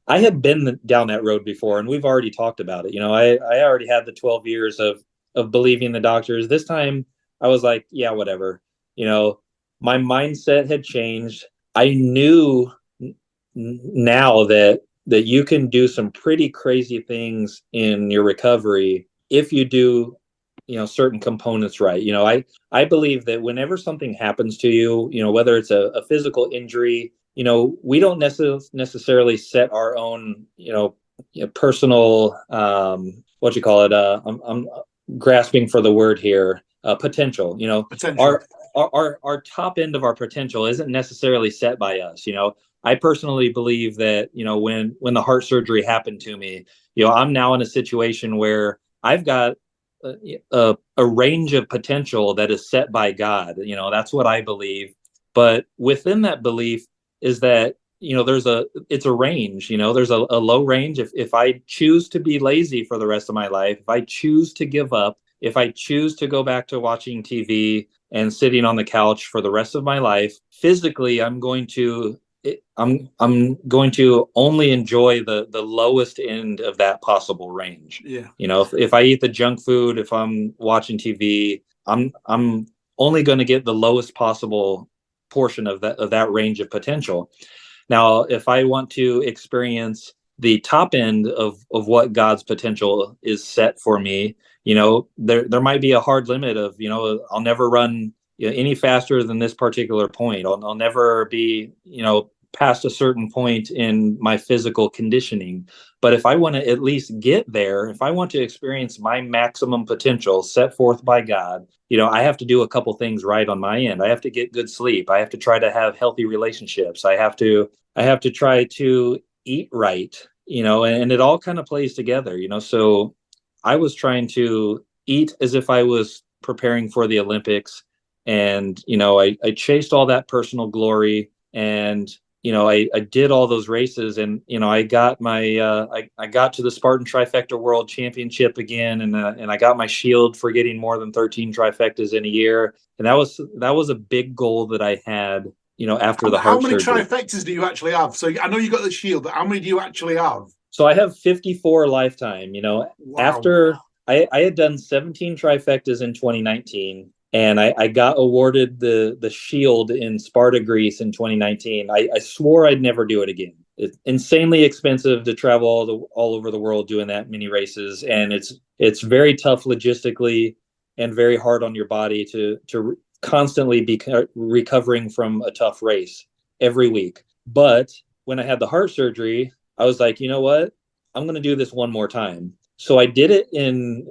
I had been down that road before, and we've already talked about it. I already had the 12 years of believing the doctors. This time I was like, yeah, whatever. My mindset had changed. I knew now that you can do some pretty crazy things in your recovery if you do, certain components right. I believe that whenever something happens to you, whether it's a physical injury, we don't necessarily set our own, personal, what you call it? I'm grasping for the word here. Potential. Potential. Our top end of our potential isn't necessarily set by us. I personally believe that, when the heart surgery happened to me, I'm now in a situation where I've got a range of potential that is set by God. That's what I believe. But within that belief is that, it's a range. There's a low range. If I choose to be lazy for the rest of my life, if I choose to give up, if I choose to go back to watching TV and sitting on the couch for the rest of my life, physically, I'm going to only enjoy the lowest end of that possible range. Yeah. If I eat the junk food, if I'm watching TV, I'm only going to get the lowest possible portion of that range of potential. Now, if I want to experience the top end of what God's potential is set for me, there might be a hard limit of, I'll never run any faster than this particular point. I'll never be, past a certain point in my physical conditioning. But if I want to at least get there, if I want to experience my maximum potential set forth by God, I have to do a couple things right on my end. I have to get good sleep. I have to try to have healthy relationships. I have to try to eat right, and it all kind of plays together, So I was trying to eat as if I was preparing for the Olympics. And, I chased all that personal glory, and, I did all those races, and, I got my, I got to the Spartan Trifecta World Championship again. And I got my shield for getting more than 13 trifectas in a year. And that was a big goal that I had, after the heart surgery. How many trifectas do you actually have? So I know you got the shield, but how many do you actually have? So I have 54 lifetime, Wow. after I had done 17 trifectas in 2019, and I got awarded the shield in Sparta, Greece in 2019. I swore I'd never do it again. It's insanely expensive to travel all over the world doing that many races. And it's very tough logistically and very hard on your body to constantly be recovering from a tough race every week. But when I had the heart surgery, I was like, you know what? I'm going to do this one more time. So I did it in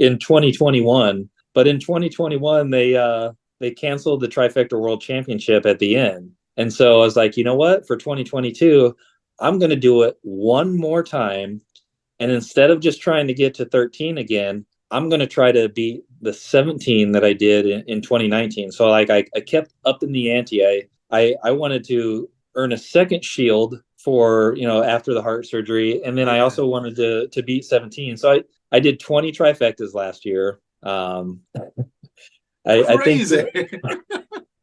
2021, but in 2021 they canceled the Trifecta World Championship at the end. And so I was like, you know what? For 2022, I'm going to do it one more time. And instead of just trying to get to 13 again, I'm going to try to beat the 17 that I did in 2019. So like I kept up in the ante. I wanted to earn a second shield for, after the heart surgery. And then I also wanted to beat 17. So I did 20 trifectas last year. I think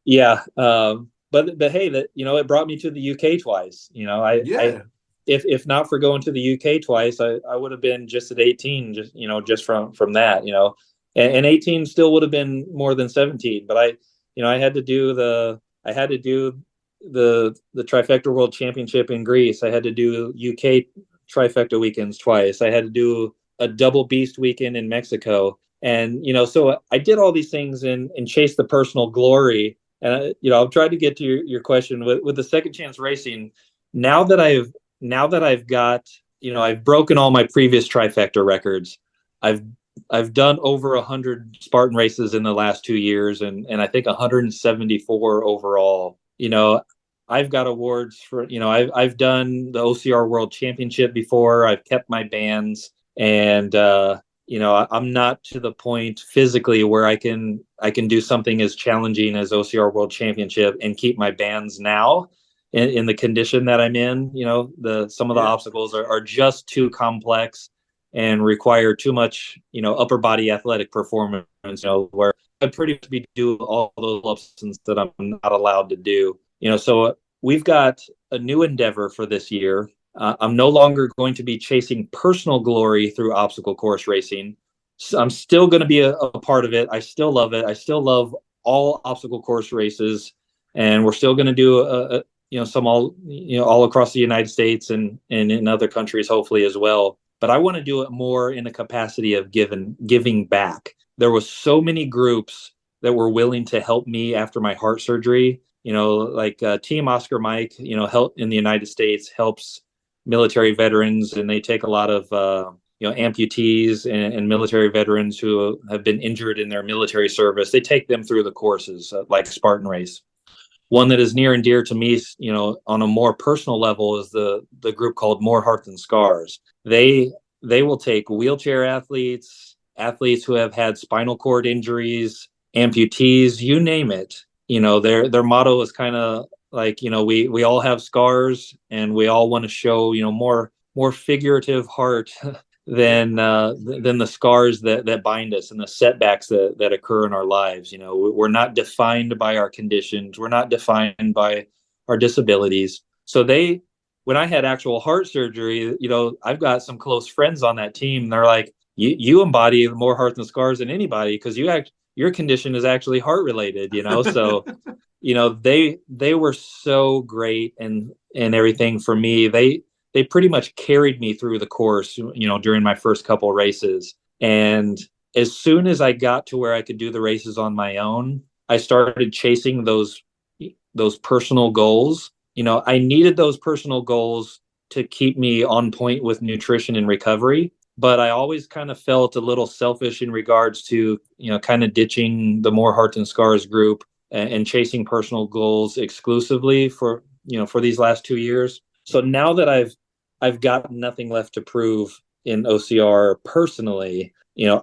yeah. But hey, that, it brought me to the UK twice. If not for going to the UK twice, I would have been just at 18, just from that, and 18 still would have been more than 17. But I had to do the Trifecta World Championship in Greece. I had to do UK Trifecta weekends twice. I had to do a double beast weekend in Mexico. And, so I did all these things and chased the personal glory. And, I'll try to get to your question with the Second Chance Racing. Now that I've got, I've broken all my previous trifecta records. I've done over 100 Spartan races in the last 2 years, and I think 174 overall. I've got awards for, I've done the OCR World Championship before. I've kept my bands, and I'm not to the point physically where I can do something as challenging as OCR World Championship and keep my bands now. In the condition that I'm in, some of the obstacles are just too complex and require too much, upper body athletic performance, where I pretty much be doing all those options that I'm not allowed to do. So we've got a new endeavor for this year. I'm no longer going to be chasing personal glory through obstacle course racing. So I'm still going to be a part of it. I still love it. I still love all obstacle course races, and we're still going to do some all across the United States and in other countries, hopefully as well. But I want to do it more in the capacity of giving back. There was so many groups that were willing to help me after my heart surgery. Like Team Oscar Mike, help in the United States helps military veterans, and they take a lot of amputees and military veterans who have been injured in their military service. They take them through the courses like Spartan Race. One that is near and dear to me, on a more personal level, is the group called More Heart Than Scars. They will take wheelchair athletes who have had spinal cord injuries, amputees, you name it. Their motto is kind of like, we all have scars, and we all want to show, more figurative heart than the scars that bind us and the setbacks that occur in our lives. We're not defined by our conditions. We're not defined by our disabilities. So when I had actual heart surgery, I've got some close friends on that team. They're like, you embody more heart than scars than anybody, because your condition is actually heart related, so, they were so great and everything for me. They pretty much carried me through the course, during my first couple races. And as soon as I got to where I could do the races on my own, I started chasing those personal goals. I needed those personal goals to keep me on point with nutrition and recovery. But I always kind of felt a little selfish in regards to, kind of ditching the More Heart Than Scars group and chasing personal goals exclusively for these last 2 years. So now that I've got nothing left to prove in OCR personally,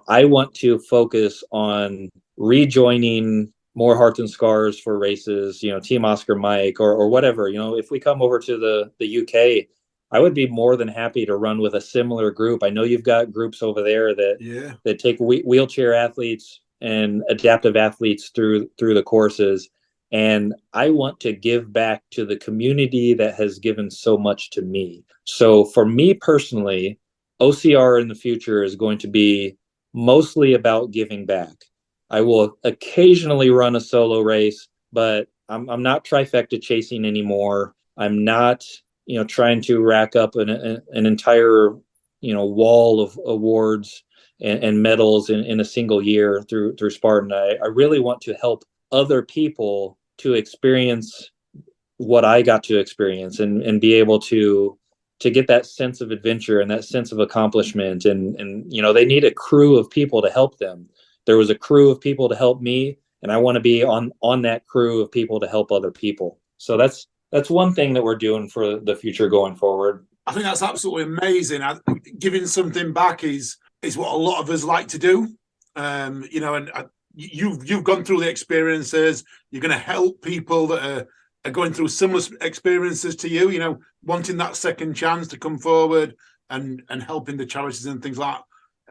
I want to focus on rejoining more Hearts and Scars for races, Team Oscar Mike or whatever. If we come over to the UK, I would be more than happy to run with a similar group. I know you've got groups over there that take wheelchair athletes and adaptive athletes through the courses. And I want to give back to the community that has given so much to me. So for me personally, OCR in the future is going to be mostly about giving back. I will occasionally run a solo race, but I'm not trifecta chasing anymore. I'm not, trying to rack up an entire, wall of awards and medals in a single year through Spartan. I really want to help other people to experience what I got to experience and be able to get that sense of adventure and that sense of accomplishment. And they need a crew of people to help them. There was a crew of people to help me, and I want to be on that crew of people to help other people. So that's one thing that we're doing for the future going forward. I think that's absolutely amazing. Giving something back is what a lot of us like to do. And you've gone through the experiences. You're going to help people that are going through similar experiences to you. Wanting that second chance to come forward and helping the charities and things like that.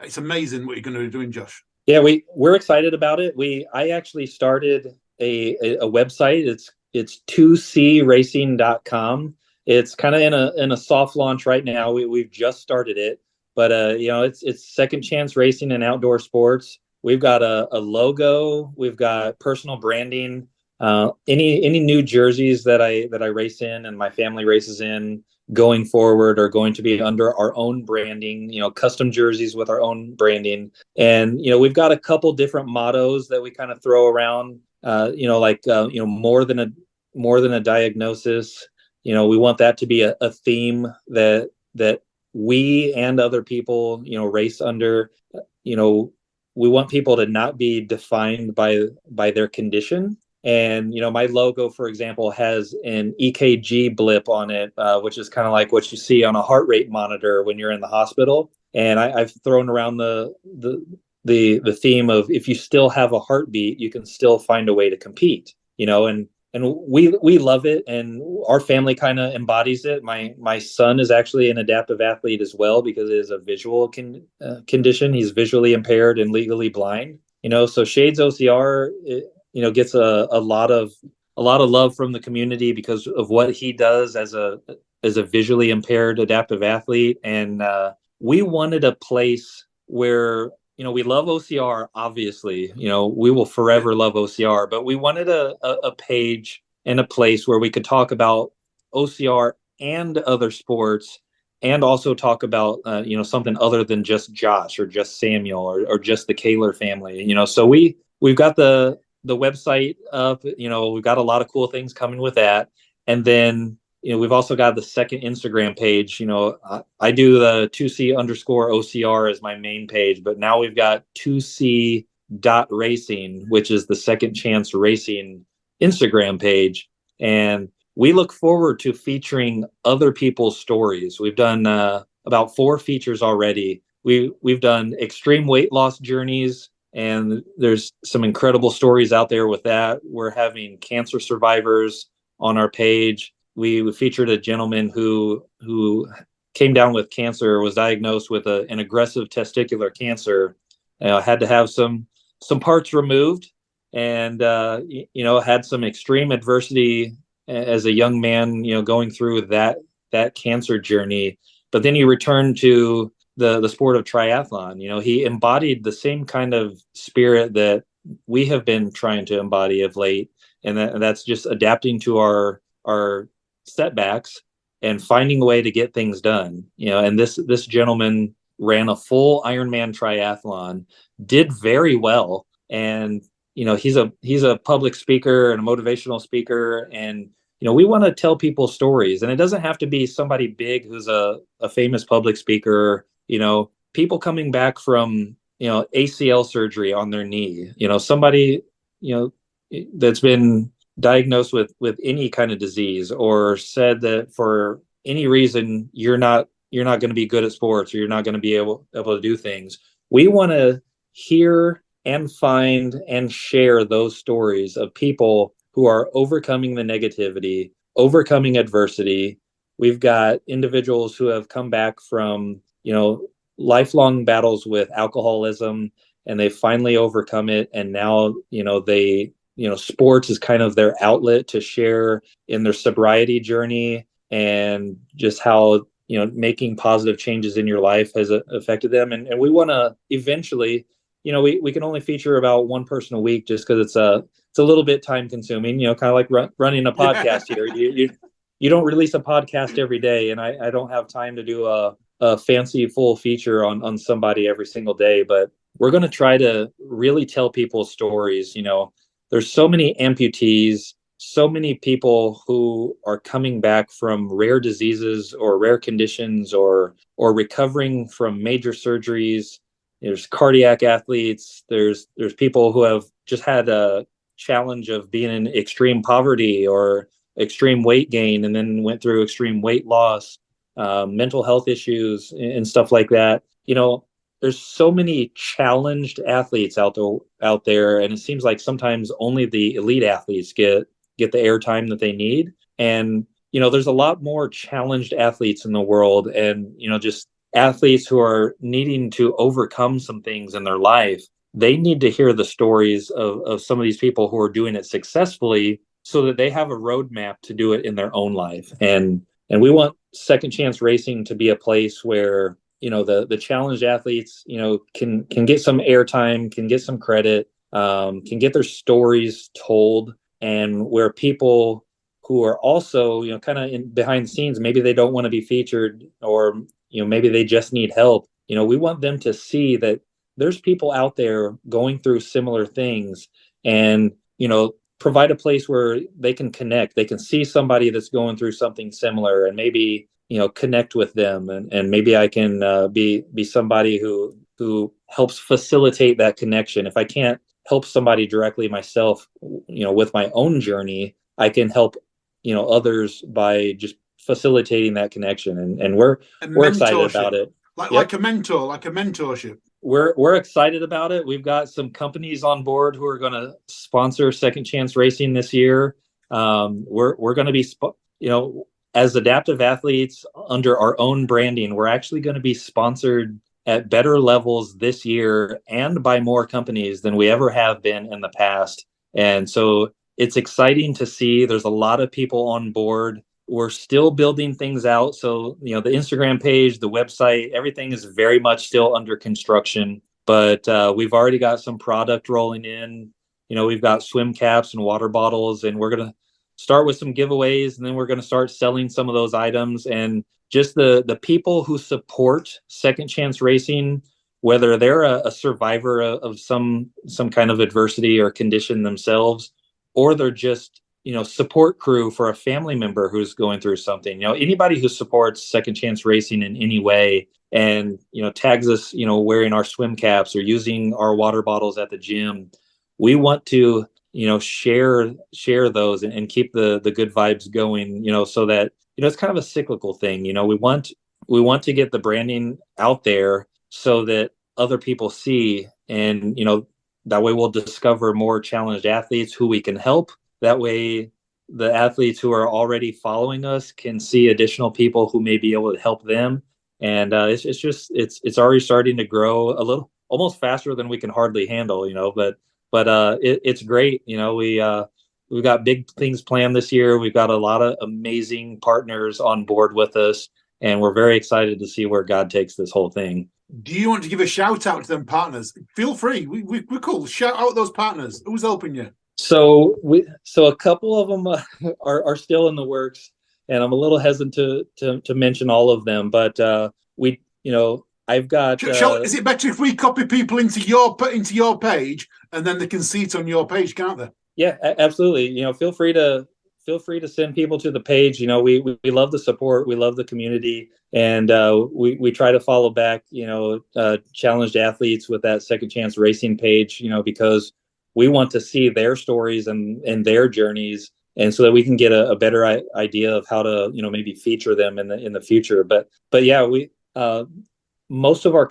It's amazing what you're going to be doing, Josh. Yeah, we're excited about it. I actually started a website. It's 2cracing.com. It's kind of in a soft launch right now. We've just started it, but it's Second Chance Racing and Outdoor Sports. We've got a logo. We've got personal branding. Any new jerseys that I race in and my family races in going forward are going to be under our own branding, custom jerseys with our own branding. And, we've got a couple different mottos that we kind of throw around, more than a diagnosis. We want that to be a theme that we and other people, race under. We want people to not be defined by their condition. And, my logo, for example, has an EKG blip on it, which is kind of like what you see on a heart rate monitor when you're in the hospital. And I've thrown around the theme of, if you still have a heartbeat, you can still find a way to compete, and we love it. And our family kind of embodies it. My son is actually an adaptive athlete as well, because it is a visual condition. He's visually impaired and legally blind, so Shades OCR, gets a lot of love from the community because of what he does as a visually impaired adaptive athlete. And we wanted a place where, we love OCR, obviously, we will forever love OCR, but we wanted a page and a place where we could talk about OCR and other sports, and also talk about, something other than just Josh or just Samuel or just the Koehler family, so we've got the website up, we've got a lot of cool things coming with that. And then, we've also got the second Instagram page. I do the 2C_OCR as my main page, but now we've got 2C.racing, which is the Second Chance Racing Instagram page. And we look forward to featuring other people's stories. We've done about 4 features already. We've done extreme weight loss journeys, and there's some incredible stories out there with that. We're having cancer survivors on our page. We featured a gentleman who came down with cancer, was diagnosed with an aggressive testicular cancer, had to have some parts removed, and had some extreme adversity as a young man, going through that cancer journey. But then he returned to the sport of triathlon. He embodied the same kind of spirit that we have been trying to embody of late, and that's just adapting to our setbacks and finding a way to get things done. And this gentleman ran a full Ironman triathlon, did very well, and he's a public speaker and a motivational speaker, and we want to tell people stories. And it doesn't have to be somebody big who's a famous public speaker. People coming back from ACL surgery on their knee, somebody that's been diagnosed with any kind of disease, or said that for any reason you're not going to be good at sports, or you're not going to be able to do things. We want to hear and find and share those stories of people who are overcoming the negativity, overcoming adversity. We've got individuals who have come back from, lifelong battles with alcoholism, and they finally overcome it. And now, sports is kind of their outlet to share in their sobriety journey, and just how, making positive changes in your life has affected them. And we want to eventually, we can only feature about one person a week, just because it's a little bit time consuming, kind of like running a podcast here. You don't release a podcast every day, and I don't have time to do a fancy full feature on somebody every single day. But we're going to try to really tell people stories. There's so many amputees, so many people who are coming back from rare diseases or rare conditions, or recovering from major surgeries. There's cardiac athletes. There's people who have just had a challenge of being in extreme poverty or extreme weight gain, and then went through extreme weight loss, mental health issues and stuff like that. There's so many challenged athletes out there, and it seems like sometimes only the elite athletes get the airtime that they need. And there's a lot more challenged athletes in the world, and just athletes who are needing to overcome some things in their life. They need to hear the stories of some of these people who are doing it successfully, so that they have a roadmap to do it in their own life. And we want Second Chance Racing to be a place where the challenged athletes can get some airtime, can get some credit, can get their stories told, and where people who are also kind of in behind the scenes, maybe they don't want to be featured, or maybe they just need help. We want them to see that there's people out there going through similar things, and provide a place where they can connect. They can see somebody that's going through something similar, and maybe connect with them, and maybe I can be somebody who helps facilitate that connection. If I can't help somebody directly myself, with my own journey, I can help others by just facilitating that connection. And we're excited about it. Like a mentorship. We're excited about it. We've got some companies on board who are going to sponsor Second Chance Racing this year. We're going to be, as adaptive athletes under our own branding, we're actually going to be sponsored at better levels this year, and by more companies than we ever have been in the past. And so it's exciting to see. There's a lot of people on board. We're still building things out. So, the Instagram page, the website, everything is very much still under construction, but we've already got some product rolling in. We've got swim caps and water bottles, and we're going to start with some giveaways, and then we're going to start selling some of those items. And just the people who support Second Chance Racing, whether they're a survivor of some kind of adversity or condition themselves, or they're just support crew for a family member who's going through something. Anybody who supports Second Chance Racing in any way, and tags us wearing our swim caps or using our water bottles at the gym, we want to share those and keep the good vibes going, so that it's kind of a cyclical thing. We want to get the branding out there so that other people see, and that way we'll discover more challenged athletes who we can help. That way the athletes who are already following us can see additional people who may be able to help them. And it's already starting to grow a little, almost faster than we can hardly handle, but it's great. We've got big things planned this year. We've got a lot of amazing partners on board with us, and we're very excited to see where God takes this whole thing. Do you want to give a shout out to them partners? Feel free. We're cool. Shout out those partners. Who's helping you? So a couple of them are still in the works, and I'm a little hesitant to mention all of them. But I've got. Is it better if we copy people into your page, and then they can see it on your page, can't they? Yeah, absolutely. Feel free to send people to the page. We love the support. We love the community, and we try to follow back. Challenged athletes with that Second Chance Racing page. Because we want to see their stories and their journeys, and so that we can get a better idea of how to maybe feature them in the future. But yeah, we most of our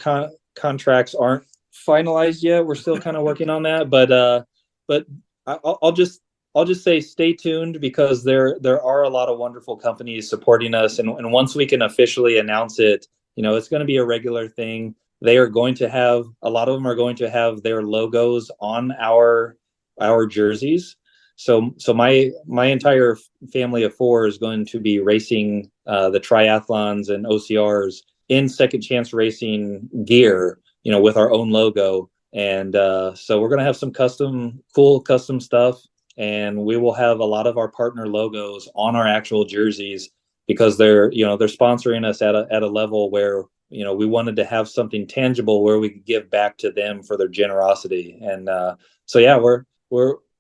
contracts aren't finalized yet. We're still kind of working on that, but I'll just say stay tuned, because there are a lot of wonderful companies supporting us, and once we can officially announce it, it's going to be a regular thing. They are going to have, a lot of them are going to have their logos on our jerseys. So my entire family of 4 is going to be racing the triathlons and OCRs in Second Chance Racing gear, with our own logo. And so we're going to have some cool custom stuff, and we will have a lot of our partner logos on our actual jerseys, because they're sponsoring us at a level where, we wanted to have something tangible where we could give back to them for their generosity. And so yeah, we're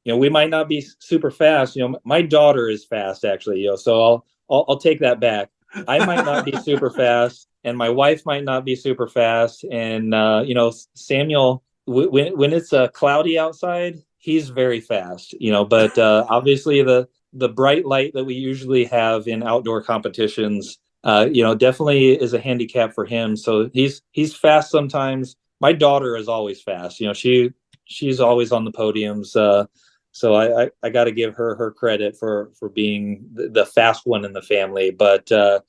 we might not be super fast. My daughter is fast, actually. So I'll take that back. I might not be super fast, and my wife might not be super fast. And Samuel, when it's cloudy outside, he's very fast. But obviously the bright light that we usually have in outdoor competitions, definitely is a handicap for him. So he's fast sometimes. My daughter is always fast. She's always on the podiums. So I got to give her credit for being the fast one in the family. But the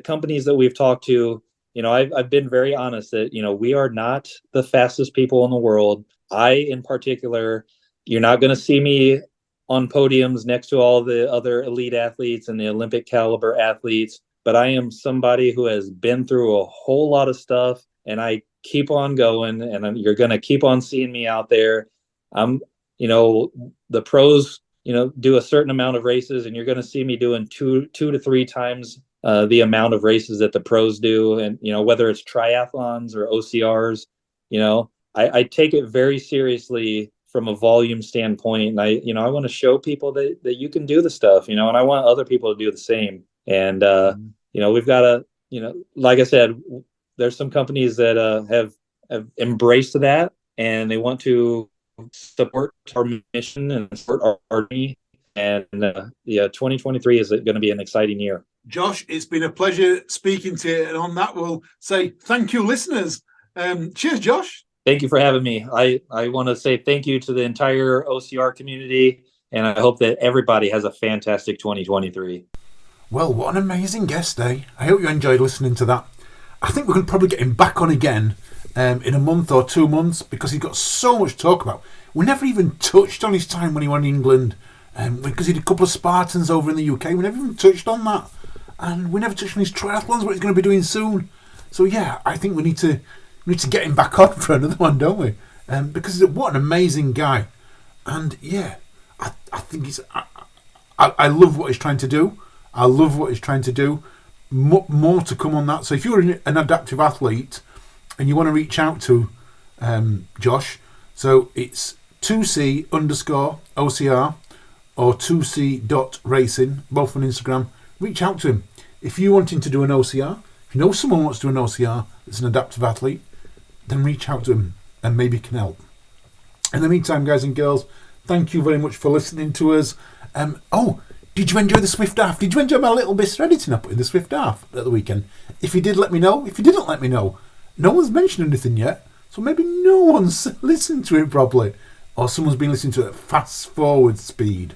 companies that we've talked to, I've been very honest that we are not the fastest people in the world. I, in particular, you're not going to see me on podiums next to all the other elite athletes and the Olympic caliber athletes, but I am somebody who has been through a whole lot of stuff, and I keep on going, and you're going to keep on seeing me out there. The pros, do a certain amount of races, and you're going to see me doing two to three times the amount of races that the pros do. And, whether it's triathlons or OCRs, I take it very seriously from a volume standpoint. And I want to show people that you can do the stuff, and I want other people to do the same. And, we've got to, like I said, there's some companies that have embraced that, and they want to support our mission and support our journey. And 2023 is going to be an exciting year. Josh, it's been a pleasure speaking to you. And on that, we'll say thank you, listeners. Cheers, Josh. Thank you for having me. I want to say thank you to the entire OCR community, and I hope that everybody has a fantastic 2023. Well, what an amazing guest, eh? I hope you enjoyed listening to that. I think we can probably get him back on again in a month or 2 months, because he's got so much to talk about. We never even touched on his time when he went to England, because he did a couple of Spartans over in the UK. We never even touched on that. And we never touched on his triathlons, what he's going to be doing soon. So yeah, I think we need to get him back on for another one, don't we? Because what an amazing guy. And yeah, I think I love what he's trying to do. I love what he's trying to do. More to come on that. So if you're an adaptive athlete and you want to reach out to Josh, so it's 2C_OCR or 2C.racing, both on Instagram. Reach out to him. If you're wanting to do an OCR, if you know someone wants to do an OCR that's an adaptive athlete, then reach out to him and maybe he can help. In the meantime, guys and girls, thank you very much for listening to us. Did you enjoy the Swift Half? Did you enjoy my little bit of editing I put in the Swift Half at the weekend? If you did, let me know. If you didn't, let me know. No one's mentioned anything yet, so maybe no one's listened to it properly, or someone's been listening to it at fast forward speed.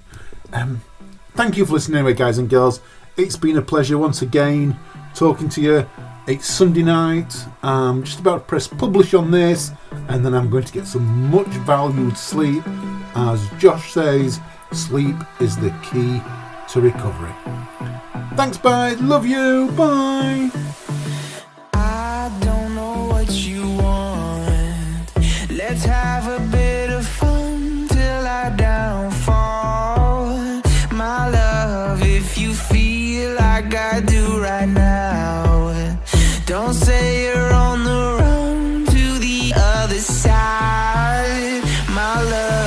Thank you for listening anyway, guys and girls. It's been a pleasure once again talking to you. It's Sunday night. I'm just about to press publish on this, and then I'm going to get some much valued sleep. As Josh says, sleep is the key to recovery. Thanks, bye. Love you. Bye. I don't know what you want. Let's have a bit of fun till I downfall. My love, if you feel like I do right now, don't say you're on the run to the other side, my love.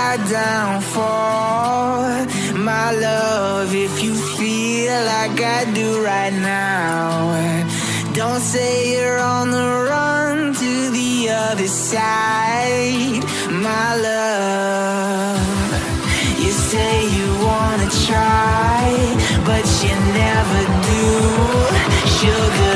my downfall. My love, if you feel like I do right now, don't say you're on the run to the other side. My love, you say you wanna try, but you never do. Sugar,